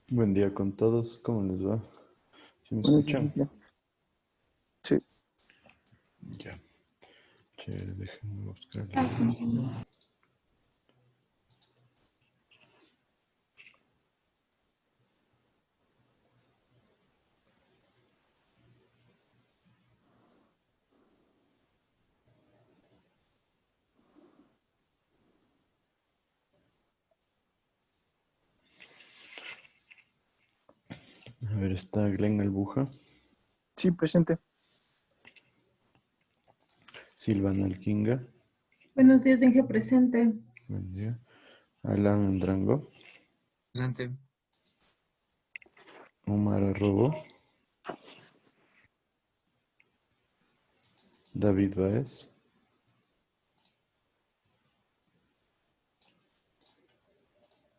Buen día con todos, ¿cómo les va? ¿Sí me Buenos días, escuchan? Cintia. Sí, Ya, chévere, déjenme buscar la Gracias. página. A ver, está Glenn Albuja, sí, presente. Silvana Alquinga, Buenos días, Inge presente. buen día, Alan Andrango, Presente. Omar Arrobo, David Baez,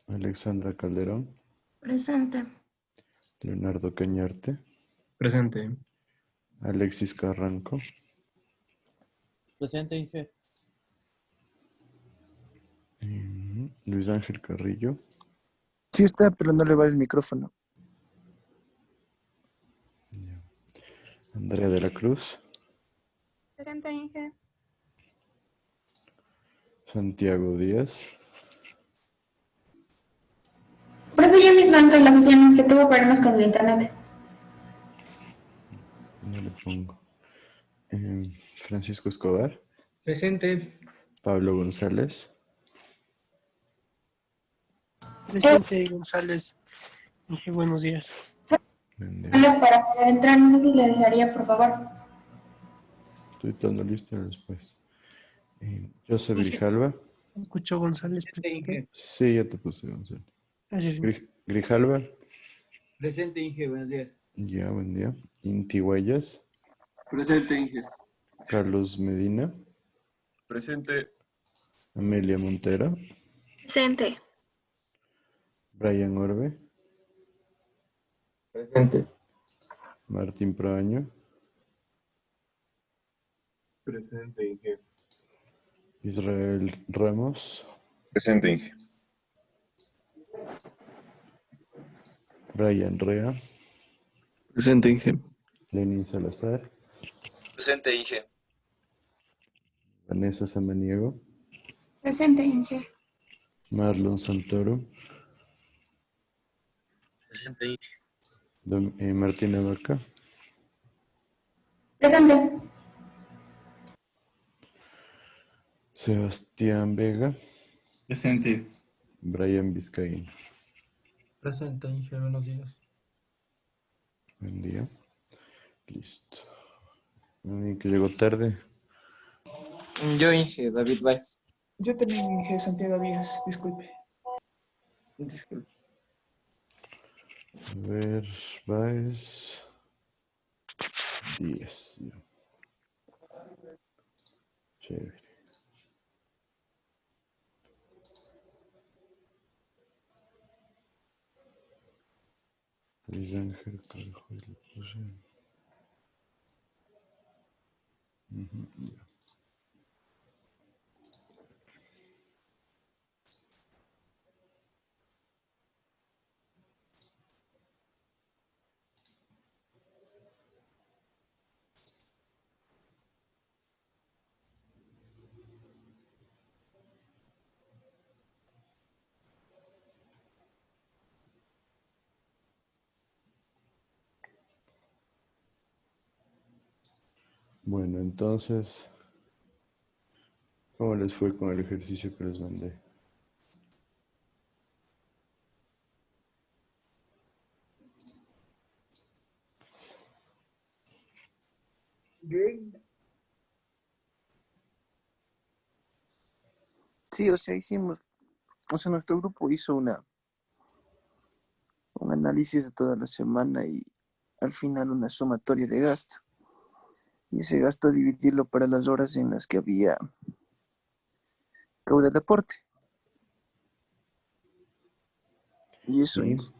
Alexandra Calderón, Presente. Leonardo Cañarte, Presente. Alexis Carranco, Presente, Inge. Luis Ángel Carrillo, Sí está, pero no le va el micrófono. Andrea de la Cruz, Presente, Inge. Santiago Díaz, Profe, ya mis bancos las sesiones que tuvo problemas con el internet. no le pongo, Francisco Escobar, Presente. Pablo González, Presente, González. Dije, buenos días. buen día. Hola, para poder entrar, no sé si le dejaría, por favor. Estoy todo listo después. Joseph Dije, Grijalva. escuchó González Presente, presente. Inge. Sí, ya te puse, Gonzalo. Gracias. Grijalva. Presente, Inge. Buenos días. Ya, buen día. Inti Huellas. Presente, Inge. Carlos Medina. Presente. Amelia Montero. Presente. Brian Orbe. Presente. Martín Proaño. Presente, Inge. Israel Ramos. Presente, Inge. Brian Rea. Presente, Inge. Lenin Salazar. Presente, Inge. Vanessa Samaniego. Presente, Inge. Marlon Santoro. Presente, Inge. Martina Vaca. Presente. Sebastián Vega. Presente. Brian Vizcaíno. Presente, Inge. Buenos días. Buen día. Listo. Alguien que llegó tarde. Yo, Inge. David Weiss. Yo también, Inge Santiago Díaz, disculpe. Disculpe. A ver, Baez. 10. Ya. Chévere. Luis Ángel Carvalho le puse. Ya. Bueno, entonces, ¿cómo les fue con el ejercicio que les mandé? Bien. Sí, nuestro grupo hizo un análisis de toda la semana y al final una sumatoria de gasto. Y ese gasto dividirlo para las horas en las que había caudal de aporte. Y eso Sí, es.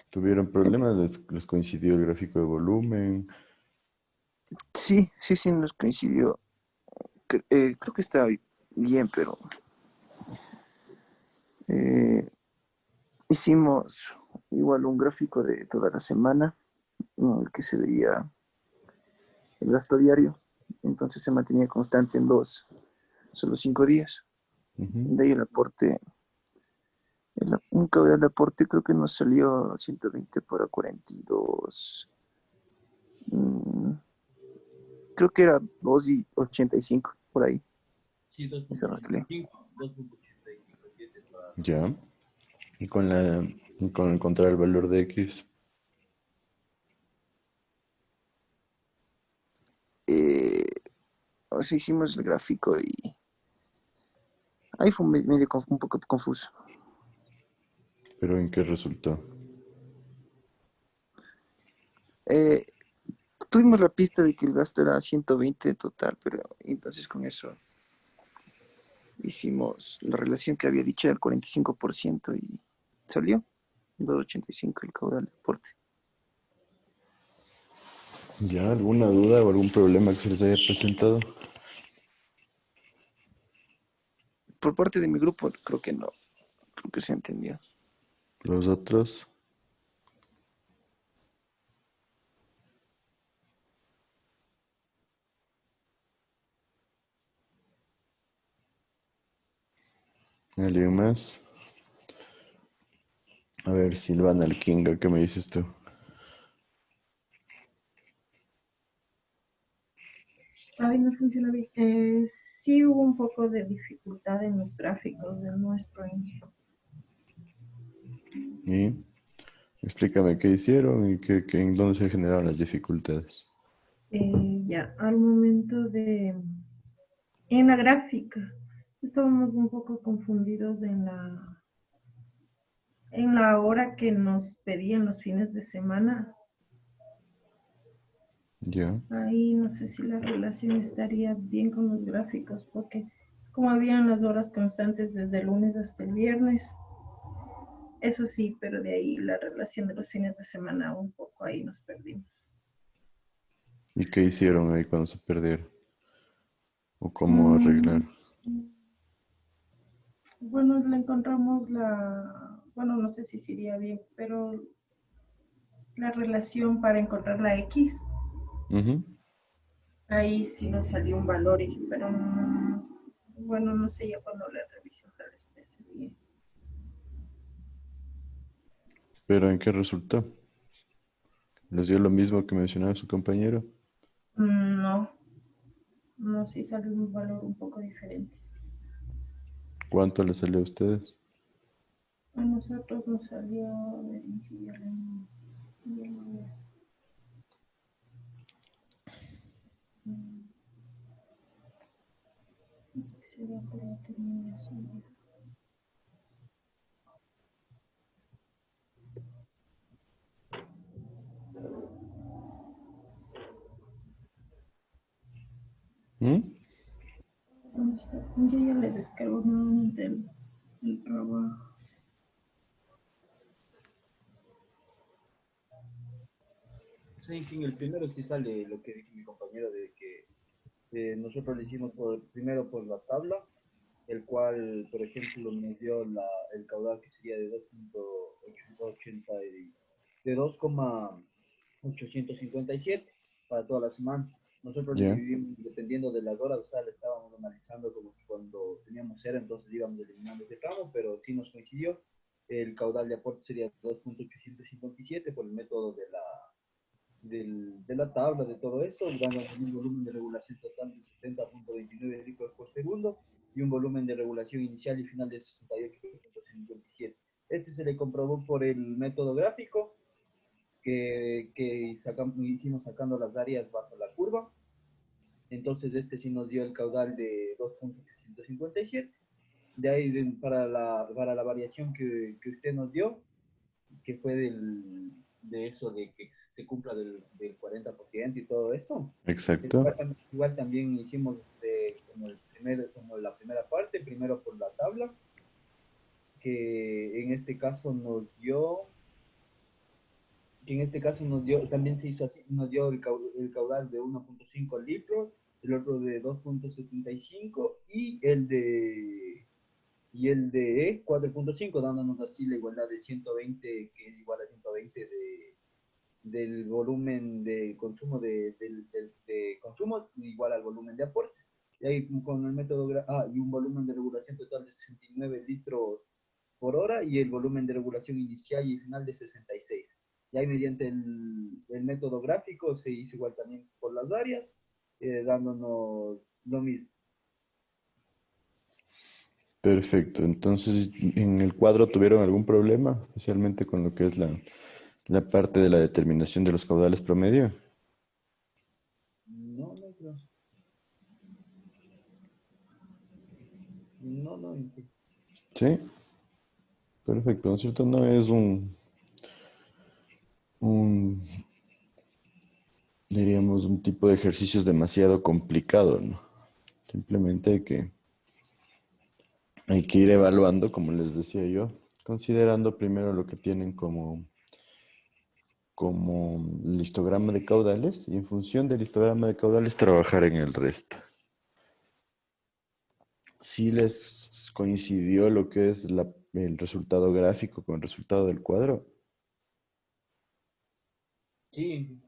tuvieron problemas, les coincidió el gráfico de volumen. Sí, nos coincidió. Creo que está bien, pero hicimos igual un gráfico de toda la semana en el que se veía el gasto diario. Entonces se mantenía constante en solo 5 días. Ujú. De ahí el aporte, un caudal de aporte creo que nos salió 120 por 42. mm, Creo que era 2,85 por ahí. Sí, Eso nos salió. 2.85, 2.857 para... Ya. Y con encontrar el valor de X. Eh, o sea, hicimos el gráfico y ahí fue medio un poco confuso. Pero ¿en qué resultó? Eh, Tuvimos la pista de que el gasto era 120 total, pero entonces con eso hicimos la relación que había dicho del 45% y salió 2,85 el caudal de aporte. ¿Ya alguna duda o algún problema que se les haya presentado? Por parte de mi grupo, creo que no, creo que se entendió. Los otros. ¿Alguien más? A ver, Silvana Alquinga, ¿qué me dices tú? Ay, no funciona bien. Sí hubo un poco de dificultad en los gráficos de nuestro Inge. Y explícame qué hicieron y en dónde se generaron las dificultades. Ya, al momento de... En la gráfica, estábamos un poco confundidos en la hora que nos pedían los fines de semana. Ya. Ahí no sé si la relación estaría bien con los gráficos, porque como habían las horas constantes desde el lunes hasta el viernes, eso sí, pero de ahí la relación de los fines de semana un poco ahí nos perdimos. ¿Y qué hicieron ahí cuando se perdieron? ¿O cómo arreglar? Mm, Bueno, le encontramos bueno, no sé si sería bien, pero la relación para encontrar la X, Ujú. ahí sí nos salió un valor, pero bueno, no sé ya cuando le revise, tal vez esté bien. ¿Pero en qué resultó? ¿Les dio lo mismo que mencionaba su compañero? No, no, sí salió un valor un poco diferente. ¿Cuánto les salió a ustedes? A nosotros nos salió, a ver, si ya lo veo. Mm, No sé si sería por la terminación. ¿Mm? ¿Dónde está? Yo ya le descargo nuevamente el trabajo. Sí, en el primero sí sale lo que dijo mi compañero de que nosotros lo hicimos primero por la tabla, el cual, por ejemplo, nos dio el caudal que sería de 2.880 de 2,857 para toda la semana. Nosotros lo Ya. dividimos dependiendo de las horas, o sea, le estábamos analizando como que cuando teníamos cero, entonces íbamos eliminando ese tramo, pero sí nos coincidió. El caudal de aporte sería 2.857 por el método de la tabla, de todo eso, dando un volumen de regulación total de 70.29 litros por segundo y un volumen de regulación inicial y final de 68.57. Este se le comprobó por el método gráfico que hicimos sacando las áreas bajo la curva. Entonces este sí nos dio el caudal de 2.857. De ahí para la variación que usted nos dio, que fue de eso, de que se cumpla del 40% y todo eso. Exacto. Igual también hicimos como la primera parte, primero por la tabla, que en este caso también se hizo así, nos dio el caudal de 1.5 litros, el otro de 2.75 y y el de E 4.5, dándonos así la igualdad de 120, que es igual a 120 del volumen de consumo de consumo igual al volumen de aporte. Y ahí con el método, y un volumen de regulación total de 69 litros por hora y el volumen de regulación inicial y final de 66. Y ahí mediante el método gráfico se hizo igual también por las áreas, dándonos lo mismo. Perfecto. Entonces, ¿en el cuadro tuvieron algún problema, especialmente con lo que es la parte de la determinación de los caudales promedio? No, no, no. No, no. Sí, perfecto. ¿No es cierto? No es un, diríamos, un tipo de ejercicios demasiado complicado, ¿no? Simplemente hay que ir evaluando, como les decía yo, considerando primero lo que tienen como el histograma de caudales y en función del histograma de caudales trabajar en el resto. Si les coincidió lo que es el resultado gráfico con el resultado del cuadro. Sí.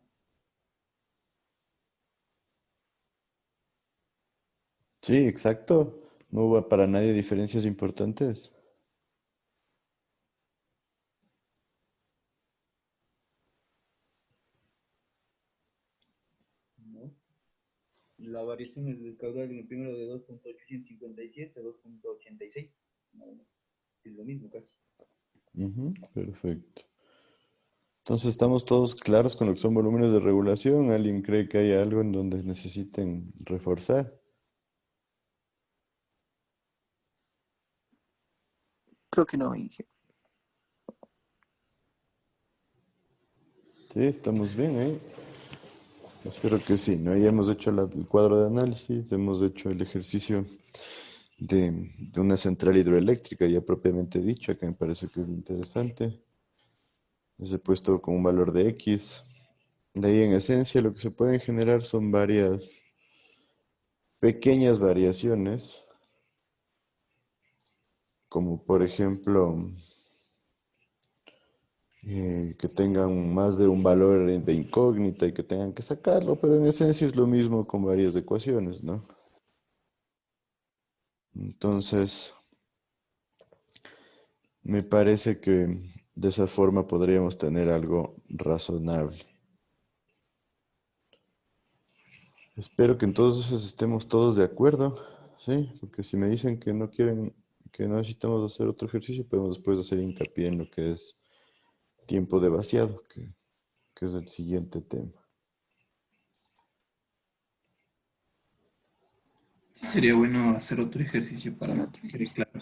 Sí, exacto. No hubo para nadie diferencias importantes. No. La variación es del caudal en el primero de 2.857 a 2.86. No, no. Es lo mismo casi. Ujú, perfecto. Entonces estamos todos claros con lo que son volúmenes de regulación. ¿Alguien cree que hay algo en donde necesiten reforzar? Creo que no, Inge. Sí, estamos bien, ¿eh? Espero que sí, ¿no? Ya hemos hecho el cuadro de análisis, hemos hecho el ejercicio de una central hidroeléctrica ya propiamente dicha, que me parece que es interesante. Les he puesto con un valor de X. De ahí en esencia lo que se pueden generar son varias pequeñas variaciones, como por ejemplo que tengan más de un valor de incógnita y que tengan que sacarlo, pero en esencia es lo mismo con varias ecuaciones, ¿no? Entonces, me parece que de esa forma podríamos tener algo razonable. Espero que entonces estemos todos de acuerdo, ¿sí? Porque si me dicen que no quieren, que no necesitamos hacer otro ejercicio, podemos después hacer hincapié en lo que es tiempo de vaciado, que es el siguiente tema. Sí, sería bueno hacer otro ejercicio para que quede claro.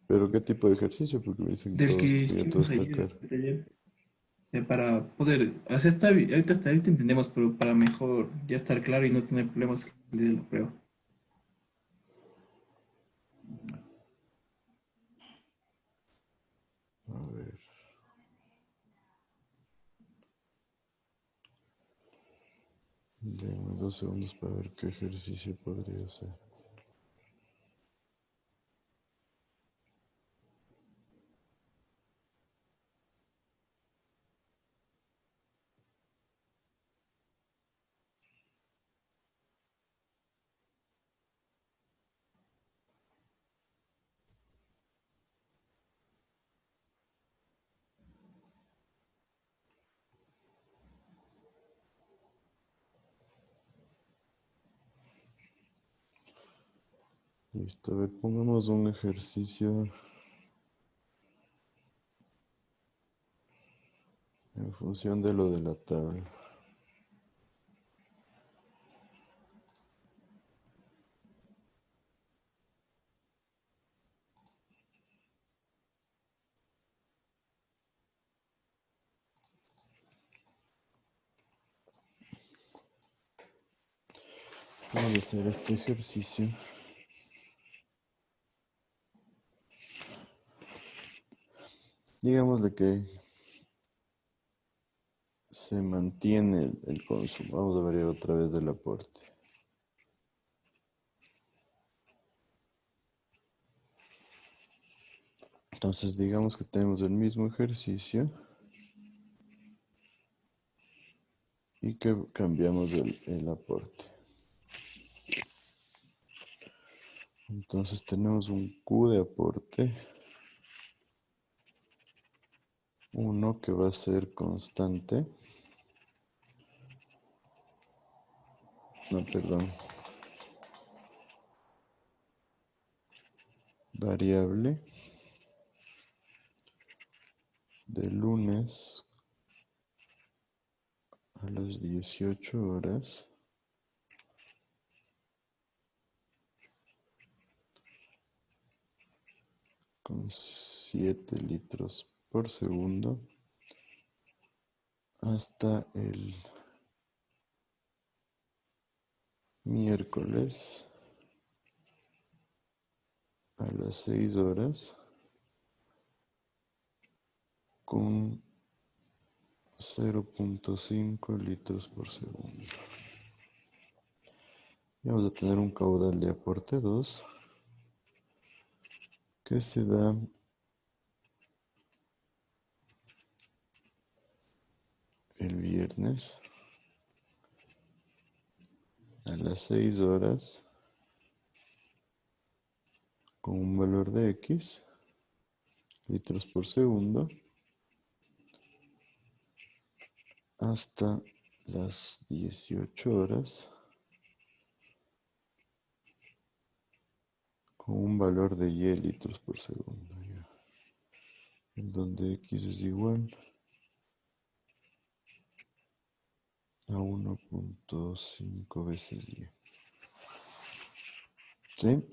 ¿Pero qué tipo de ejercicio? Porque me dicen Del todos que que ya todo hicimos está ayer, claro. para poder, o sea, ahorita entendemos, pero para mejor ya estar claro y no tener problemas desde la prueba. A ver. Denme 2 segundos para ver qué ejercicio podría ser. Listo, a ver, pongamos un ejercicio en función de lo de la tabla. Vamos a hacer este ejercicio. Digámosle que se mantiene el consumo. Vamos a variar otra vez del aporte. Entonces digamos que tenemos el mismo ejercicio y que cambiamos el aporte. Entonces tenemos un Q de aporte, uno que va a ser constante. No, perdón. Variable de lunes a las 18 horas con 7 litros por segundo hasta el miércoles a las 6 horas con 0.5 litros por segundo. Y vamos a tener un caudal de aporte 2 que se da el viernes a las 6 horas con un valor de X litros por segundo hasta las 18 horas con un valor de Y litros por segundo, ya. En donde X es igual a 1.5 veces Y. ¿Sí?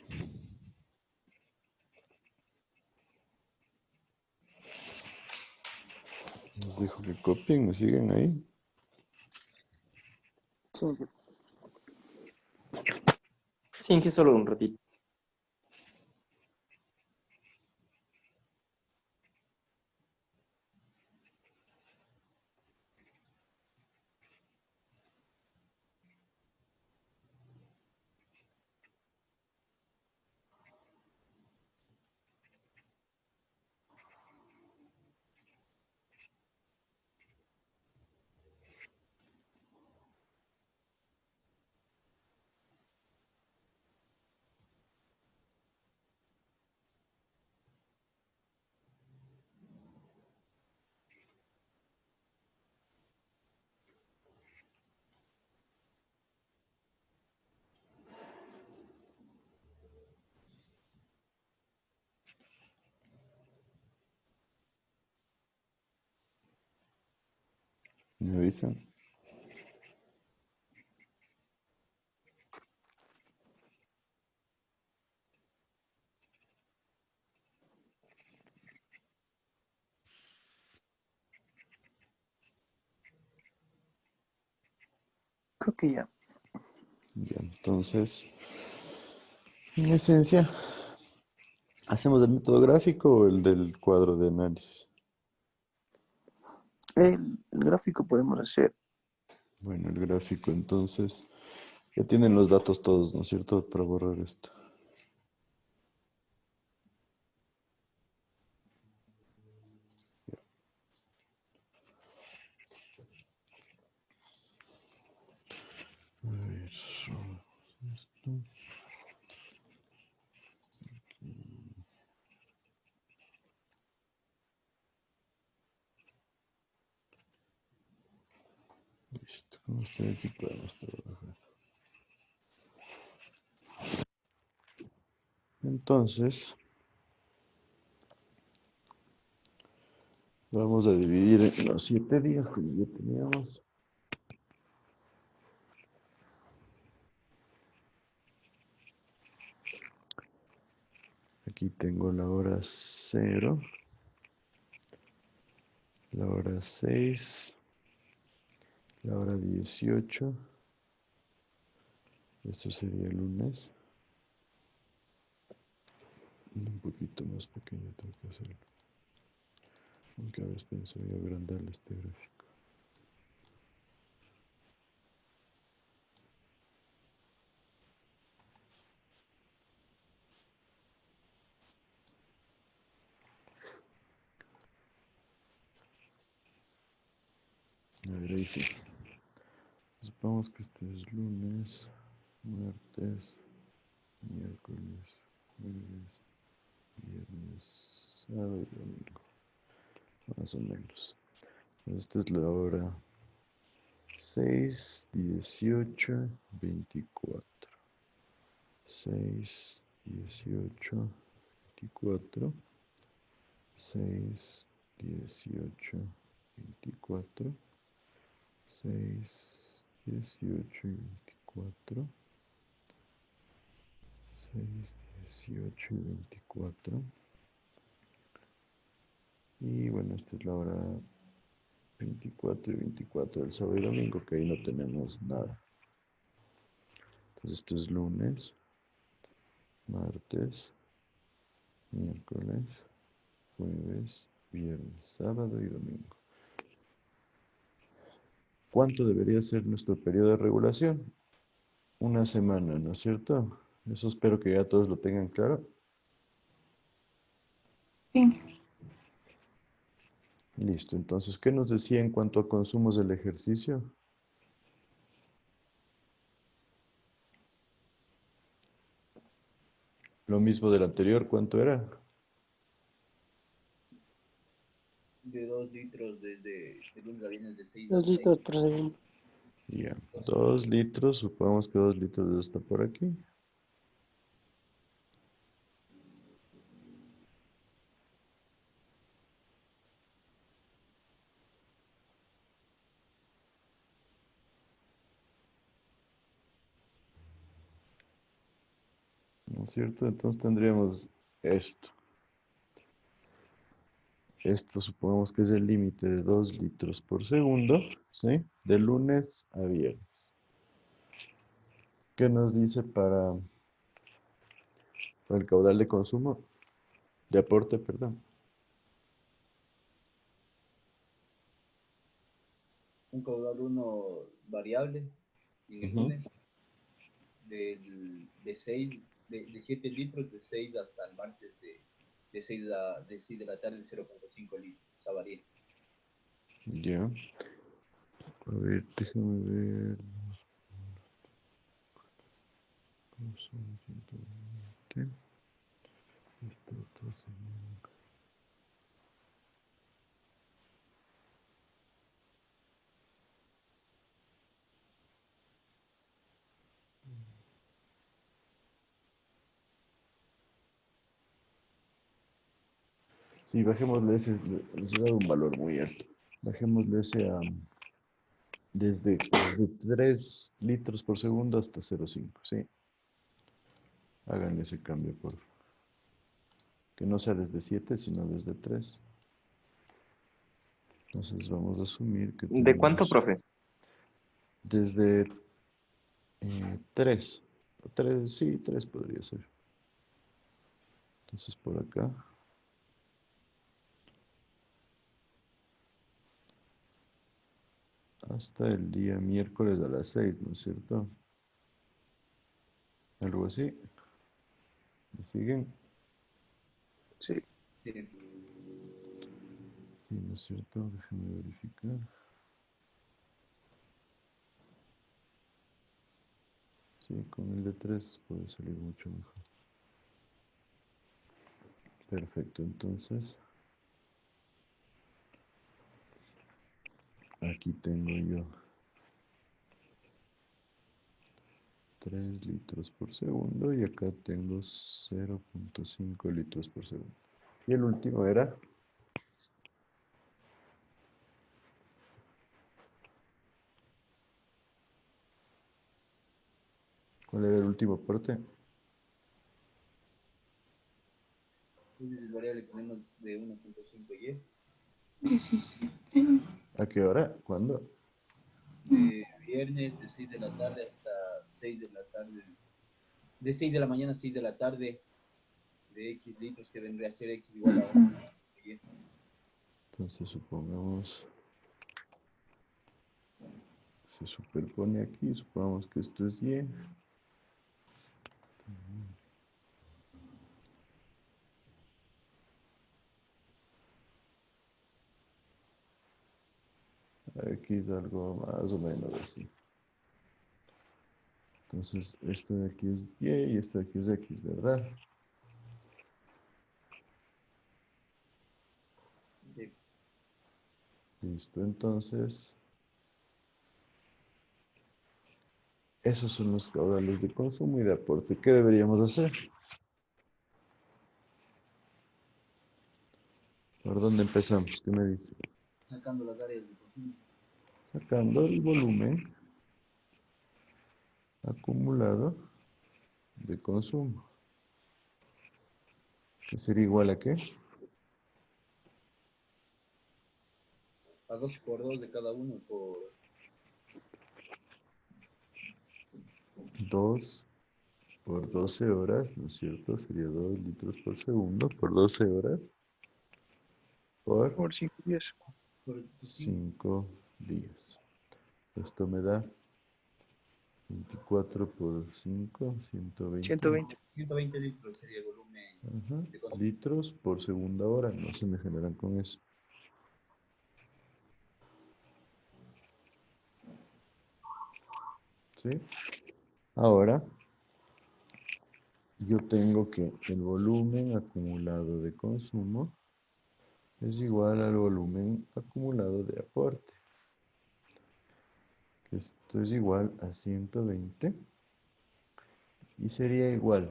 Les dejo que copien, ¿me siguen ahí? Sí, Sí, que solo un ratito. ¿Me avisan? creo que ya. Ya, entonces, en esencia, ¿hacemos el método gráfico o el del cuadro de análisis? El gráfico podemos hacer. Bueno, el gráfico, entonces, ya tienen los datos todos, ¿no es cierto? Para borrar esto. A ver, esto. Listo, con este aquí podemos trabajar. Entonces, vamos a dividir en los 7 días que ya teníamos. Aquí tengo la hora 0, la hora 6, la hora 18. Esto sería el lunes. Un poquito más pequeño tengo que hacerlo. Aunque a veces pienso voy a agrandarle este gráfico. ahí sí. Supongamos que este es lunes, martes, miércoles, jueves, viernes, sábado y domingo. Más o menos. Esta es la hora 6:18:24. 6:18:24. 6:18:24. 6:18:24. 6:18:24. Y bueno, esta es la hora 24:24 del sábado y domingo, que ahí no tenemos nada. Entonces esto es lunes, martes, miércoles, jueves, viernes, sábado y domingo. ¿Cuánto debería ser nuestro periodo de regulación? Una semana, ¿no es cierto? Eso espero que ya todos lo tengan claro. Sí. Listo, entonces, ¿qué nos decía en cuanto a consumos del ejercicio? Lo mismo del anterior, ¿cuánto era? De 2 litros desde de lunes a viernes de 6 a 2 6. litros por segundo. Ya, 2 litros, supongamos que 2 litros está por aquí. ¿No es cierto? Entonces tendríamos esto. Esto supongamos que es el límite de 2 litros por segundo, ¿sí? De lunes a viernes. ¿Qué nos dice para el caudal de consumo? De aporte, perdón. Un caudal 1 variable en el Ujú. lunes de 6, de 7 litros, de 6 hasta el martes de 6 de la tarde, 0.5 litros. Esa varía. Ya. A ver, déjame ver. Consumo 120. Esto otro sería. Sí, bajémosle ese, les he dado un valor muy alto. Bajémosle ese a desde 3 litros por segundo hasta 0,5, ¿sí? Háganle ese cambio, por favor. Que no sea desde 7, sino desde 3. Entonces vamos a asumir que ¿De cuánto, tenemos profe? desde 3. 3, sí, 3 podría ser. Entonces por acá. Hasta el día miércoles a las 6, ¿no es cierto? Algo así. ¿Me siguen? Sí. Sí. Sí, ¿no es cierto? Déjenme verificar. Sí, con el de 3 puede salir mucho mejor. Perfecto, entonces aquí tengo yo 3 litros por segundo y acá tengo 0,5 litros por segundo. Y el último era, ¿cuál era el último parte? Entonces el variable que tenemos de 1.5 y 17. ¿A qué hora? ¿Cuándo? de viernes de 6 de la tarde hasta 6 de la tarde, de 6 de la mañana a 6 de la tarde, de X litros que vendría a ser X igual a 1. Entonces supongamos, se superpone aquí, supongamos que esto es Y. X algo más o menos así. Entonces, esto de aquí es Y y esto de aquí es X, ¿verdad? Sí. Listo, entonces, esos son los caudales de consumo y de aporte. ¿Qué deberíamos hacer? ¿Por dónde empezamos? ¿Qué me dice? Sacando las áreas de consumo. Sacando el volumen acumulado de consumo. ¿Que sería igual a qué? A 2 por 2 de cada uno por 2 por 12 horas, ¿no es cierto? Sería 2 litros por segundo por 12 horas por Por 5 días. 5 días. Esto me da 24 por 5, 120. 120. 120 litros sería el volumen Ajá, de consumo. litros por segunda hora, no se me generan con eso. ¿Sí? Ahora, yo tengo que el volumen acumulado de consumo es igual al volumen acumulado de aporte. Esto es igual a 120 y sería igual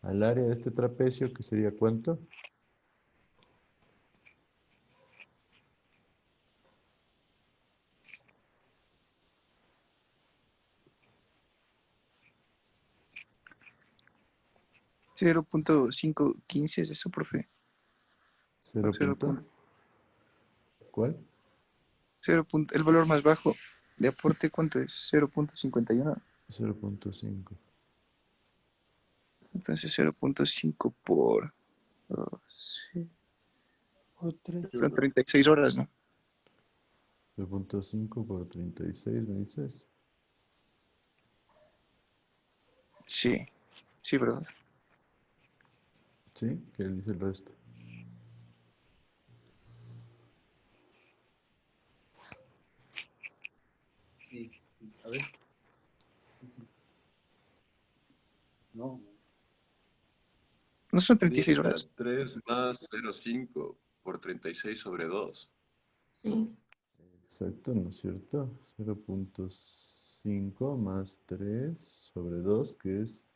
al área de este trapecio, que sería ¿cuánto? ¿0.515 es eso, profe? 0 punto. ¿Cuál? El valor más bajo de aporte, ¿cuánto es? 0.51. 0.5. Entonces 0.5 por sí, Por 3. son 36 horas, ¿no? 0.5 por 36, ¿me dices? Sí, sí, ¿verdad? ¿Sí? ¿Qué dice el resto? Sí, sí. A ver. Sí, sí. No. ¿No son Sería 36 horas? 3 más 0,5 por 36 sobre 2. Sí. Exacto, ¿no es cierto? 0.5 más 3 sobre 2, que es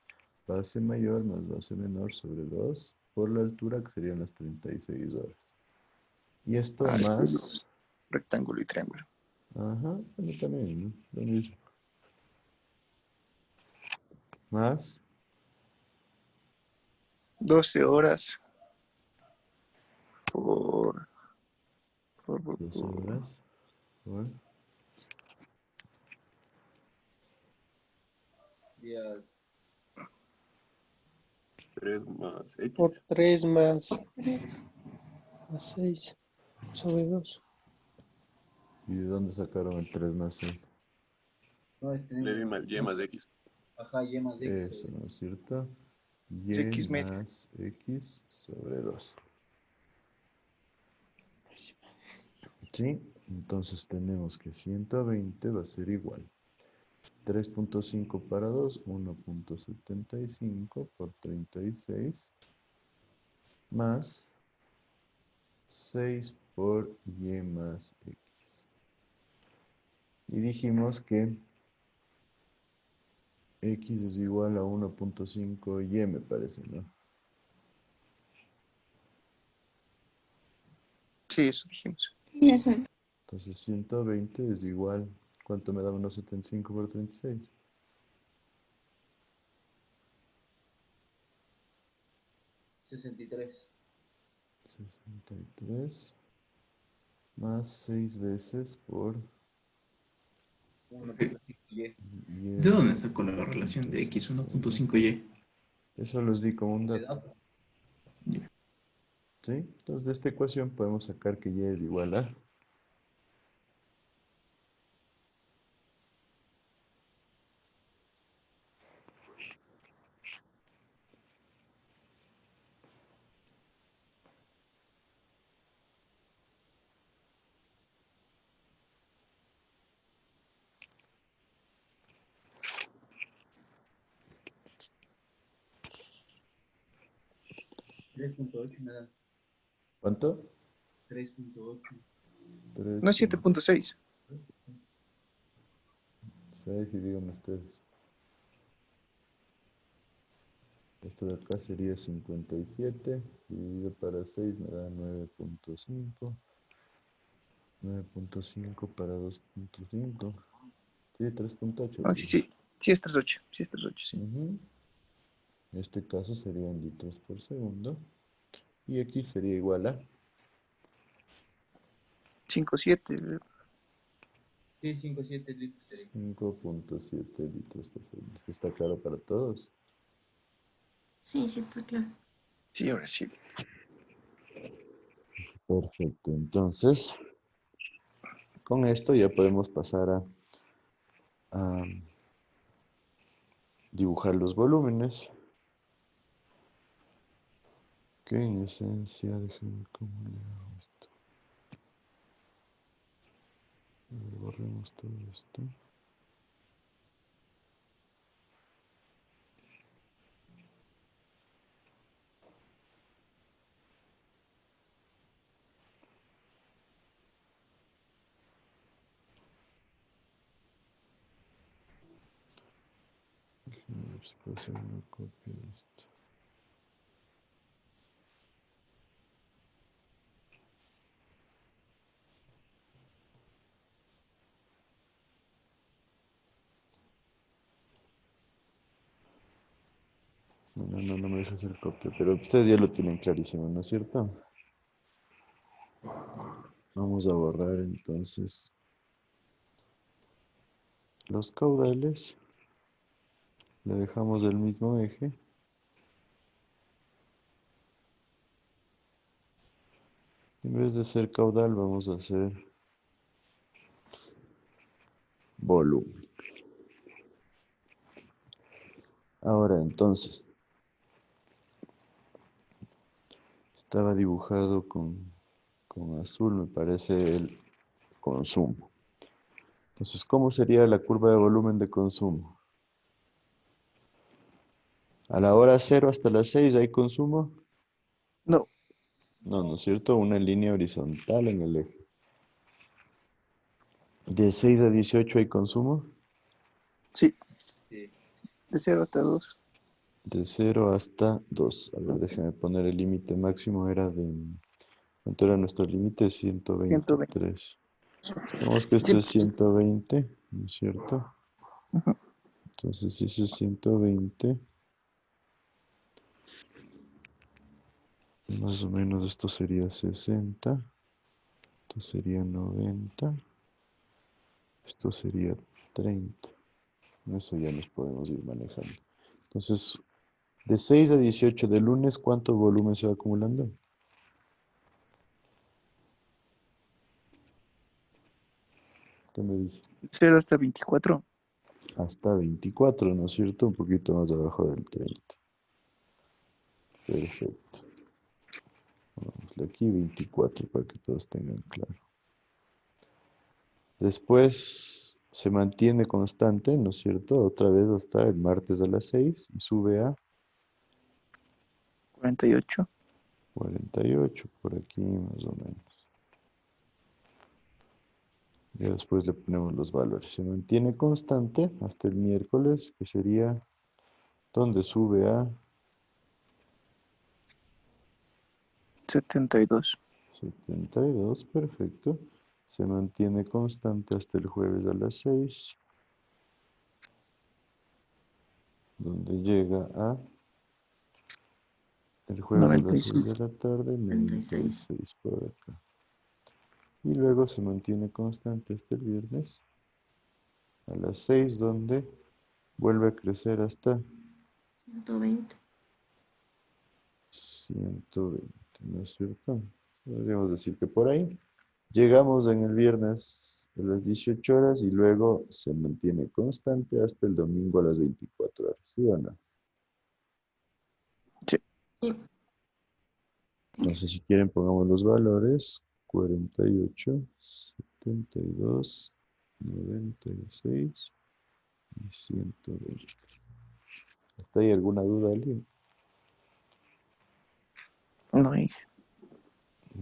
base mayor más base menor sobre 2 por la altura, que serían las 36 horas. Y esto Ah, es que más... rectángulo y triángulo. Ajá, bueno, también, ¿no? Lo mismo. Más 12 horas por, 12 horas por... Días. 3 más X. Por 3 más 3. 6 sobre 2. ¿Y de dónde sacaron el 3 más 6? No, Levi más Y más X. Ajá, y más X. Eso, ¿no es cierto? Y es X medio. más X sobre 2. ¿Sí? Entonces tenemos que 120 va a ser igual. 3.5 para 2, 1.75 por 36, más 6 por Y más X. Y dijimos que X es igual a 1.5 Y, me parece, ¿no? Sí, eso dijimos. Y eso. Entonces 120 es igual, ¿cuánto me da 1.75 por 36? 63. 63 más 6 veces por 1.5Y. ¿De Y dónde sacó la relación de X 1.5Y? Eso los di como un ¿De dato. dato? ¿Sí? Entonces de esta ecuación podemos sacar que Y es igual a... 3.8 me da. ¿Cuánto? 3.8. No es 7.6. 6 y díganme ustedes. Esto de acá sería 57, dividido para 6 me da 9.5. 9.5 para 2.5. Sí, 3.8. No, sí, sí. Sí es 3.8. Sí es 3.8, sí. En este caso serían litros por segundo. Y aquí sería igual a 5.7. Sí, 5.7 litros sería. 5.7 litros por segundo. ¿Está claro para todos? Sí, sí, está claro. Sí, ahora sí. Perfecto. Entonces, con esto ya podemos pasar a dibujar los volúmenes. Que en esencia, déjenme ver cómo le hago esto. A ver, borremos todo esto. Déjenme ver si puedo hacer una copia de esto. No me deja hacer copia, pero ustedes ya lo tienen clarísimo, ¿no es cierto? Vamos a borrar entonces los caudales. Le dejamos el mismo eje. En vez de ser caudal, vamos a hacer volumen. Ahora entonces, estaba dibujado con azul, me parece el consumo. Entonces, ¿cómo sería la curva de volumen de consumo? A la hora 0 hasta las 6 hay consumo. No. No, ¿no es cierto? Una línea horizontal en el eje. ¿De 6 a 18 hay consumo? Sí. Sí. De 0 hasta 2. De 0 hasta 2. A ver, déjame poner el límite máximo. Era de... ¿Cuánto era nuestro límite? 123. Supongamos que esto es 120, ¿no es cierto? Entonces, si eso es 120, más o menos esto sería 60. Esto sería 90. Esto sería 30. Eso ya nos podemos ir manejando. Entonces, de 6 a 18 de lunes, ¿cuánto volumen se va acumulando? ¿Qué me dice? 0 hasta 24. Hasta 24, ¿no es cierto? Un poquito más abajo del 30. Perfecto. Vamos aquí 24 para que todos tengan claro. Después se mantiene constante, ¿no es cierto? Otra vez hasta el martes a las 6 y sube a 48. 48, por aquí más o menos. Ya después le ponemos los valores. Se mantiene constante hasta el miércoles, que sería donde sube a 72. 72, perfecto. Se mantiene constante hasta el jueves a las 6, donde llega a el jueves a las 6 de 96. la tarde, 96. 96 por acá. Y luego se mantiene constante hasta el viernes a las 6, donde vuelve a crecer hasta 120. 120, ¿no es cierto? Podríamos decir que por ahí. Llegamos en el viernes a las 18 horas y luego se mantiene constante hasta el domingo a las 24 horas, ¿sí o no? Sí. Entonces, si quieren, pongamos los valores: 48, 72, 96 y 120. ¿Hasta ahí alguna duda, alguien? No, Inge.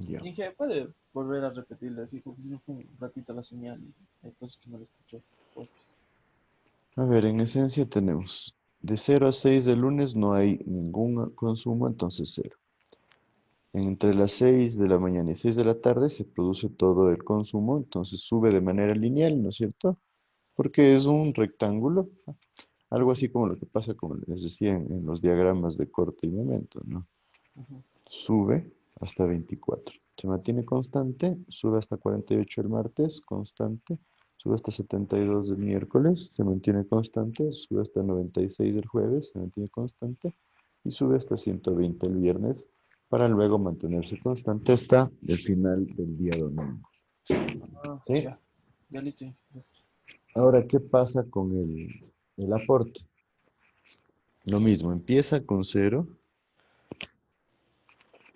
Ya. Inge, ¿puede volver a repetirle así? Porque si no fue un ratito la señal y hay cosas que no lo escuché. Pues, A ver, en esencia tenemos de 0 a 6 de lunes no hay ningún consumo, entonces 0. Entre las 6 de la mañana y 6 de la tarde se produce todo el consumo, entonces sube de manera lineal, ¿no es cierto? Porque es un rectángulo, algo así como lo que pasa, como les decía, en los diagramas de corte y momento, ¿no? Sube hasta 24. Se mantiene constante, sube hasta 48 el martes, constante, sube hasta 72 el miércoles, se mantiene constante, sube hasta 96 el jueves, se mantiene constante, y sube hasta 120 el viernes, para luego mantenerse constante hasta el final del día domingo. ¿Sí? ya listo, Inge. Gracias. Ahora, ¿qué pasa con el aporte? Lo mismo, empieza con 0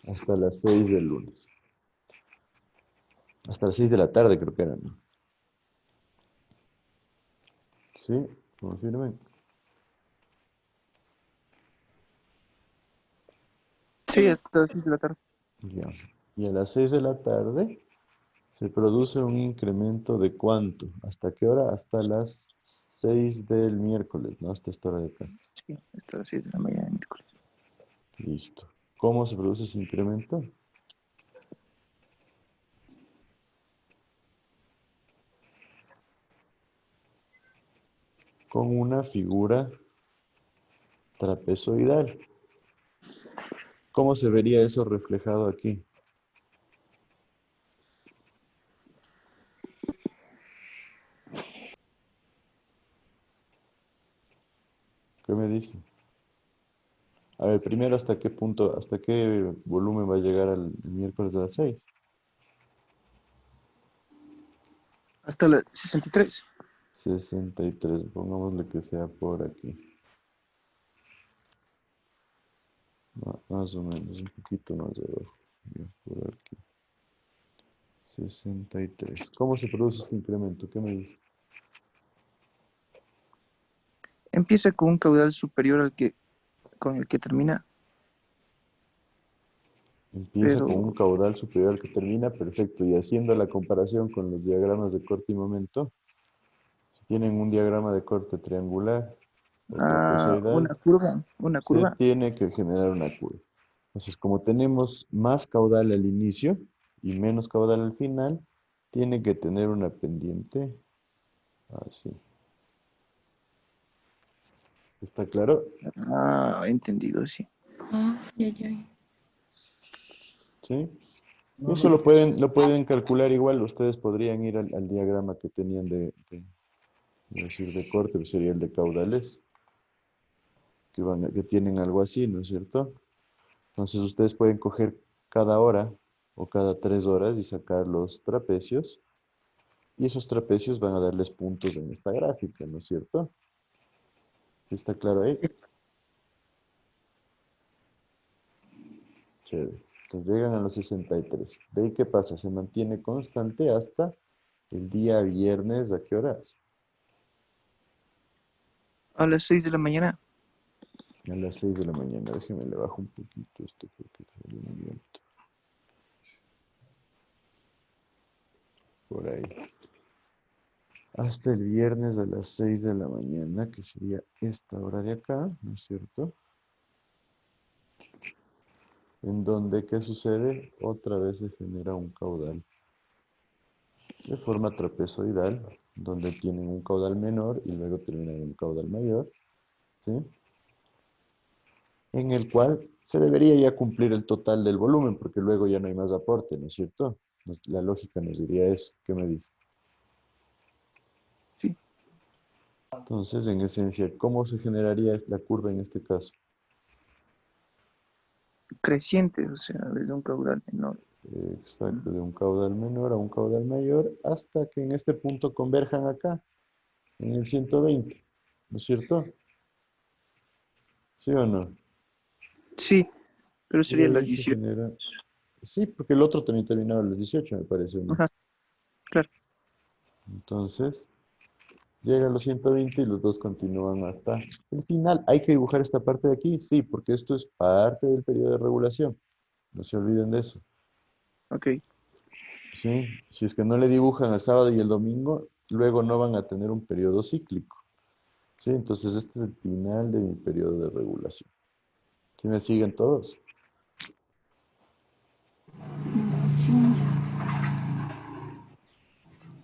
hasta las 6 del lunes. Hasta las 6 de la tarde creo que era, ¿no? Sí, confirmen. Sí, hasta las 6 de la tarde. Ya. Y a las 6 de la tarde se produce un incremento de ¿cuánto? ¿Hasta qué hora? Hasta las 6 del miércoles, ¿no? Hasta esta hora de acá. Sí, hasta las 6 de la mañana del miércoles. Listo. ¿Cómo se produce ese incremento? Con una figura trapezoidal. ¿Cómo se vería eso reflejado aquí? ¿Qué me dice? A ver, primero, ¿hasta qué punto, hasta qué volumen va a llegar el miércoles de las 6? Hasta las 63. 63, pongámosle que sea por aquí. Más o menos, un poquito más abajo. Ya, por aquí. 63. ¿Cómo se produce este incremento? ¿Qué me dice? Empieza con un caudal superior al que con el que termina. Empieza con un caudal superior al que termina, perfecto. Y haciendo la comparación con los diagramas de corte y momento, si tienen un diagrama de corte triangular o trapezoidal, una se curva. tiene que generar una curva. Entonces, como tenemos más caudal al inicio y menos caudal al final, tiene que tener una pendiente así. ¿Está claro? Entendido, sí. ¿Sí? Y eso lo pueden calcular igual, ustedes podrían ir al diagrama que tenían decir de corte, pues sería el de caudales, que tienen algo así, ¿no es cierto? Entonces ustedes pueden coger cada hora o cada 3 horas y sacar los trapecios, y esos trapecios van a darles puntos en esta gráfica, ¿no es cierto? ¿Está claro ahí? Chévere. Entonces llegan a los 63. ¿De ahí qué pasa? Se mantiene constante hasta el día viernes, ¿a qué horas? A las 6 de la mañana. A las 6 de la mañana. Déjenme le bajo un poquito esto porque salió muy alto. Por ahí. Hasta el viernes a las 6 de la mañana, que sería esta hora de acá, ¿no es cierto? En donde, ¿qué sucede? Otra vez se genera un caudal de forma trapezoidal, donde tienen un caudal menor y luego terminan en un caudal mayor, ¿sí? En el cual se debería ya cumplir el total del volumen, porque luego ya no hay más aporte, ¿no es cierto? La lógica nos diría eso. ¿Qué me dice? Sí. Entonces, en esencia, ¿cómo se generaría la curva en este caso? Creciente, o sea, desde un caudal menor. Exacto, de un caudal menor a un caudal mayor, hasta que en este punto converjan acá, en el 120, ¿no es cierto? ¿Sí o no? Sí, pero Y de serían las ahí se 18. genera... Sí, porque el otro también terminaba a los 18, me parece, ¿no? Ajá, claro. Entonces, llega a los 120 y los dos continúan hasta el final. ¿Hay que dibujar esta parte de aquí? Sí, porque esto es parte del periodo de regulación. No se olviden de eso. Ok. ¿Sí? Si es que no le dibujan el sábado y el domingo, luego no van a tener un periodo cíclico. ¿Sí? Entonces este es el final de mi periodo de regulación. ¿Sí me siguen todos? Sí.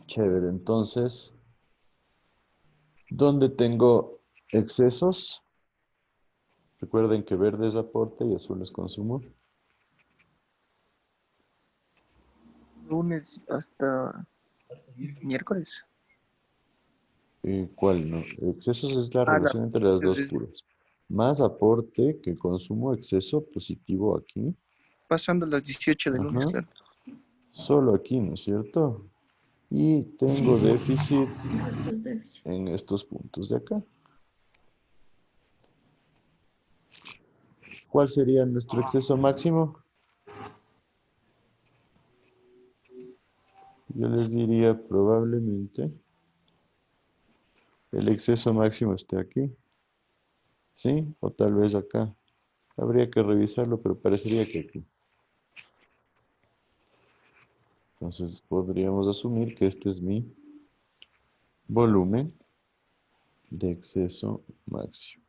Chévere. Entonces, ¿dónde tengo excesos? Recuerden que verde es aporte y azul es consumo. Lunes hasta miércoles. ¿Cuál no? Excesos es la Ah, la, relación entre las dos desde curvas. Más aporte que consumo, exceso positivo aquí. pasando las 18 de lunes, Ajá. claro. Solo aquí, ¿no es cierto? Y tengo Sí. déficit Esto es déficit. en estos puntos de acá. ¿Cuál sería nuestro exceso máximo? Yo les diría probablemente el exceso máximo esté aquí. ¿Sí? O tal vez acá. Habría que revisarlo, pero parecería que aquí. Entonces podríamos asumir que este es mi volumen de exceso máximo.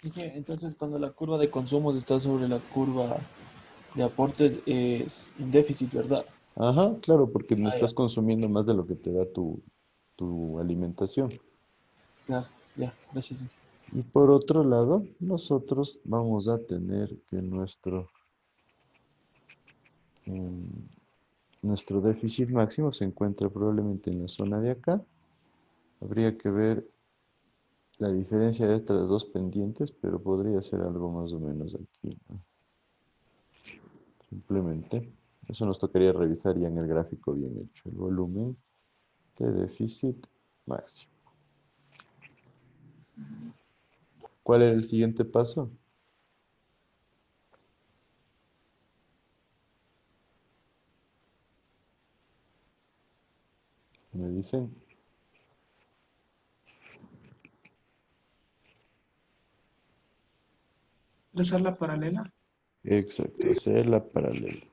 Dije, entonces cuando la curva de consumos está sobre la curva de aportes es en déficit, ¿verdad? Ajá, claro, porque no Ah, ya, estás consumiendo más de lo que te da tu alimentación. ya, ya, gracias. Y por otro lado, nosotros vamos a tener que em, nuestro déficit máximo se encuentra probablemente en la zona de acá. Habría que ver la diferencia de estas dos pendientes, pero podría ser algo más o menos aquí, ¿no? Simplemente, eso nos tocaría revisar ya en el gráfico bien hecho. El volumen de déficit máximo. ¿Cuál es el siguiente paso? Me dicen, ¿Trazar la paralela? exacto, hacer la paralela.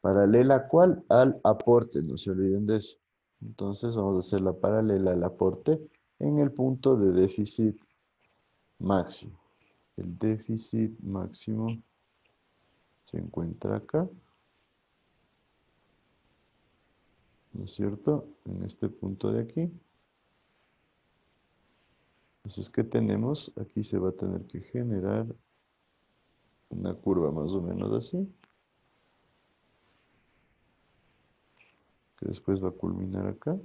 ¿Paralela a cuál? Al aporte, no se olviden de eso. Entonces vamos a hacer la paralela al aporte en el punto de déficit máximo. El déficit máximo se encuentra acá, ¿no es cierto? En este punto de aquí. Entonces, ¿qué tenemos? Aquí se va a tener que generar una curva más o menos así, que después va a culminar acá.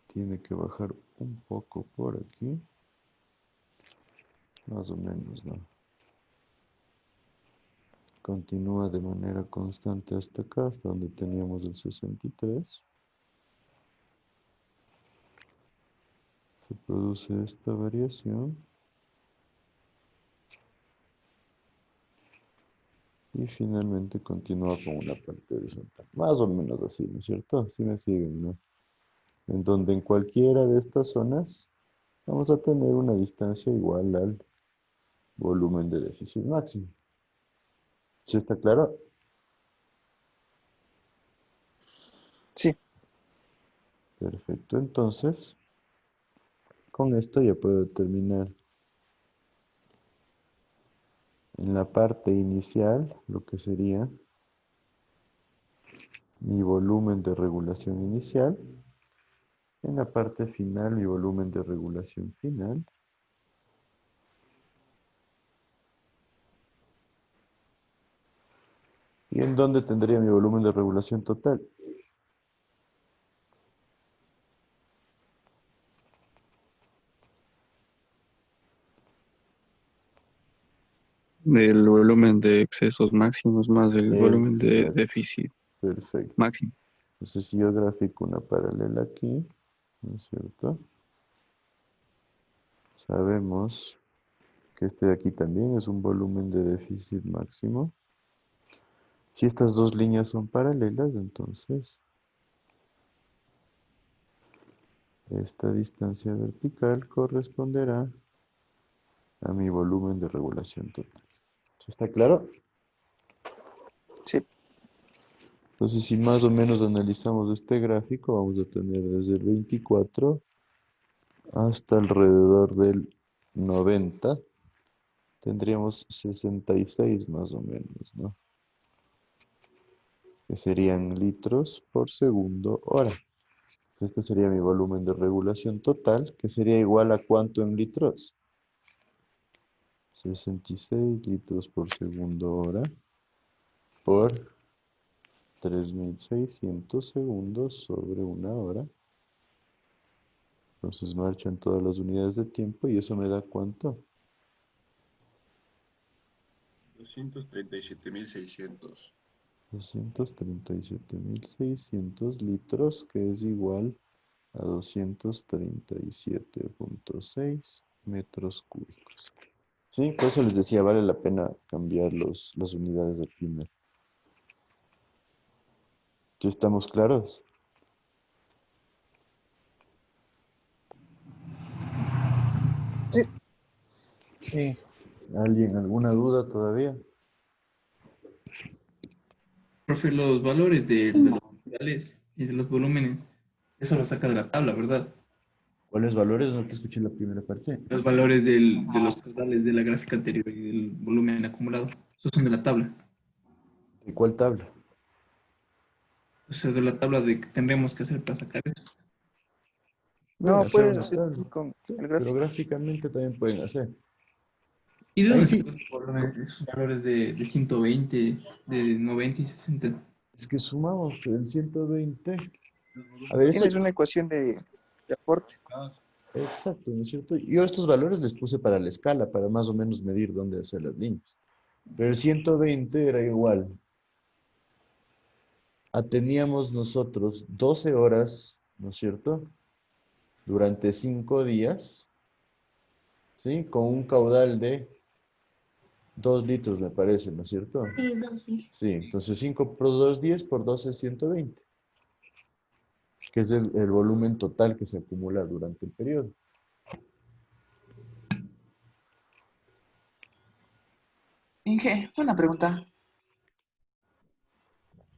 Tiene que bajar un poco por aquí, más o menos, ¿no? Continúa de manera constante hasta acá, hasta donde teníamos el 63. Se produce esta variación. Y finalmente continúa con una parte horizontal. Más o menos así, ¿no es cierto? Así me siguen, ¿no? En donde en cualquiera de estas zonas vamos a tener una distancia igual al volumen de déficit máximo. ¿Sí está claro? Sí. Perfecto, entonces con esto ya puedo determinar en la parte inicial lo que sería mi volumen de regulación inicial, en la parte final mi volumen de regulación final, y en dónde tendría mi volumen de regulación total. Del volumen de excesos máximos más el volumen de Exacto, déficit perfecto. máximo. Entonces si yo grafico una paralela aquí, ¿no es cierto? Sabemos que este de aquí también es un volumen de déficit máximo. Si estas dos líneas son paralelas, entonces esta distancia vertical corresponderá a mi volumen de regulación total. ¿Está claro? Sí. Entonces, si más o menos analizamos este gráfico, vamos a tener desde el 24 hasta alrededor del 90. Tendríamos 66 más o menos, ¿no? Que serían litros por segundo hora. Este sería mi volumen de regulación total, que sería igual a ¿cuánto en litros? 66 litros por segundo hora por 3600 segundos sobre una hora. Entonces marchan todas las unidades de tiempo y eso me da ¿cuánto? 237.600. 237.600 litros, que es igual a 237,6 metros cúbicos. Sí, por eso les decía, vale la pena cambiar las unidades del primer. ¿Ya estamos claros? Sí. Sí. ¿Alguien alguna duda todavía? Profe, los valores de los caudales y de los volúmenes, eso lo saca de la tabla, ¿verdad? ¿Cuáles valores? No te escuché la primera parte. Los valores de los caudales de la gráfica anterior y del volumen acumulado, esos son de la tabla. ¿De cuál tabla? O sea, de la tabla de que tendremos que hacer para sacar eso. Pueden No, hacer puedes una hacer tabla. así con Sí, el pero gráfico. gráficamente también pueden hacer. ¿Y de Ahí dónde sí, sacas esos valores de 120, de 90 y 60? es que sumamos el 120. A ver, esto, Tienes una ecuación de aporte. exacto, ¿no es cierto? Yo estos valores les puse para la escala, para más o menos medir dónde hacer las líneas. Pero el 120 era igual. Teníamos nosotros 12 horas, ¿no es cierto? Durante 5 días, ¿sí? Con un caudal de 2 litros, me parece, ¿no es cierto? Sí, 12. Sí, entonces 5 por 2, 10, por 12 es 120, que es el volumen total que se acumula durante el periodo. Inge, una pregunta.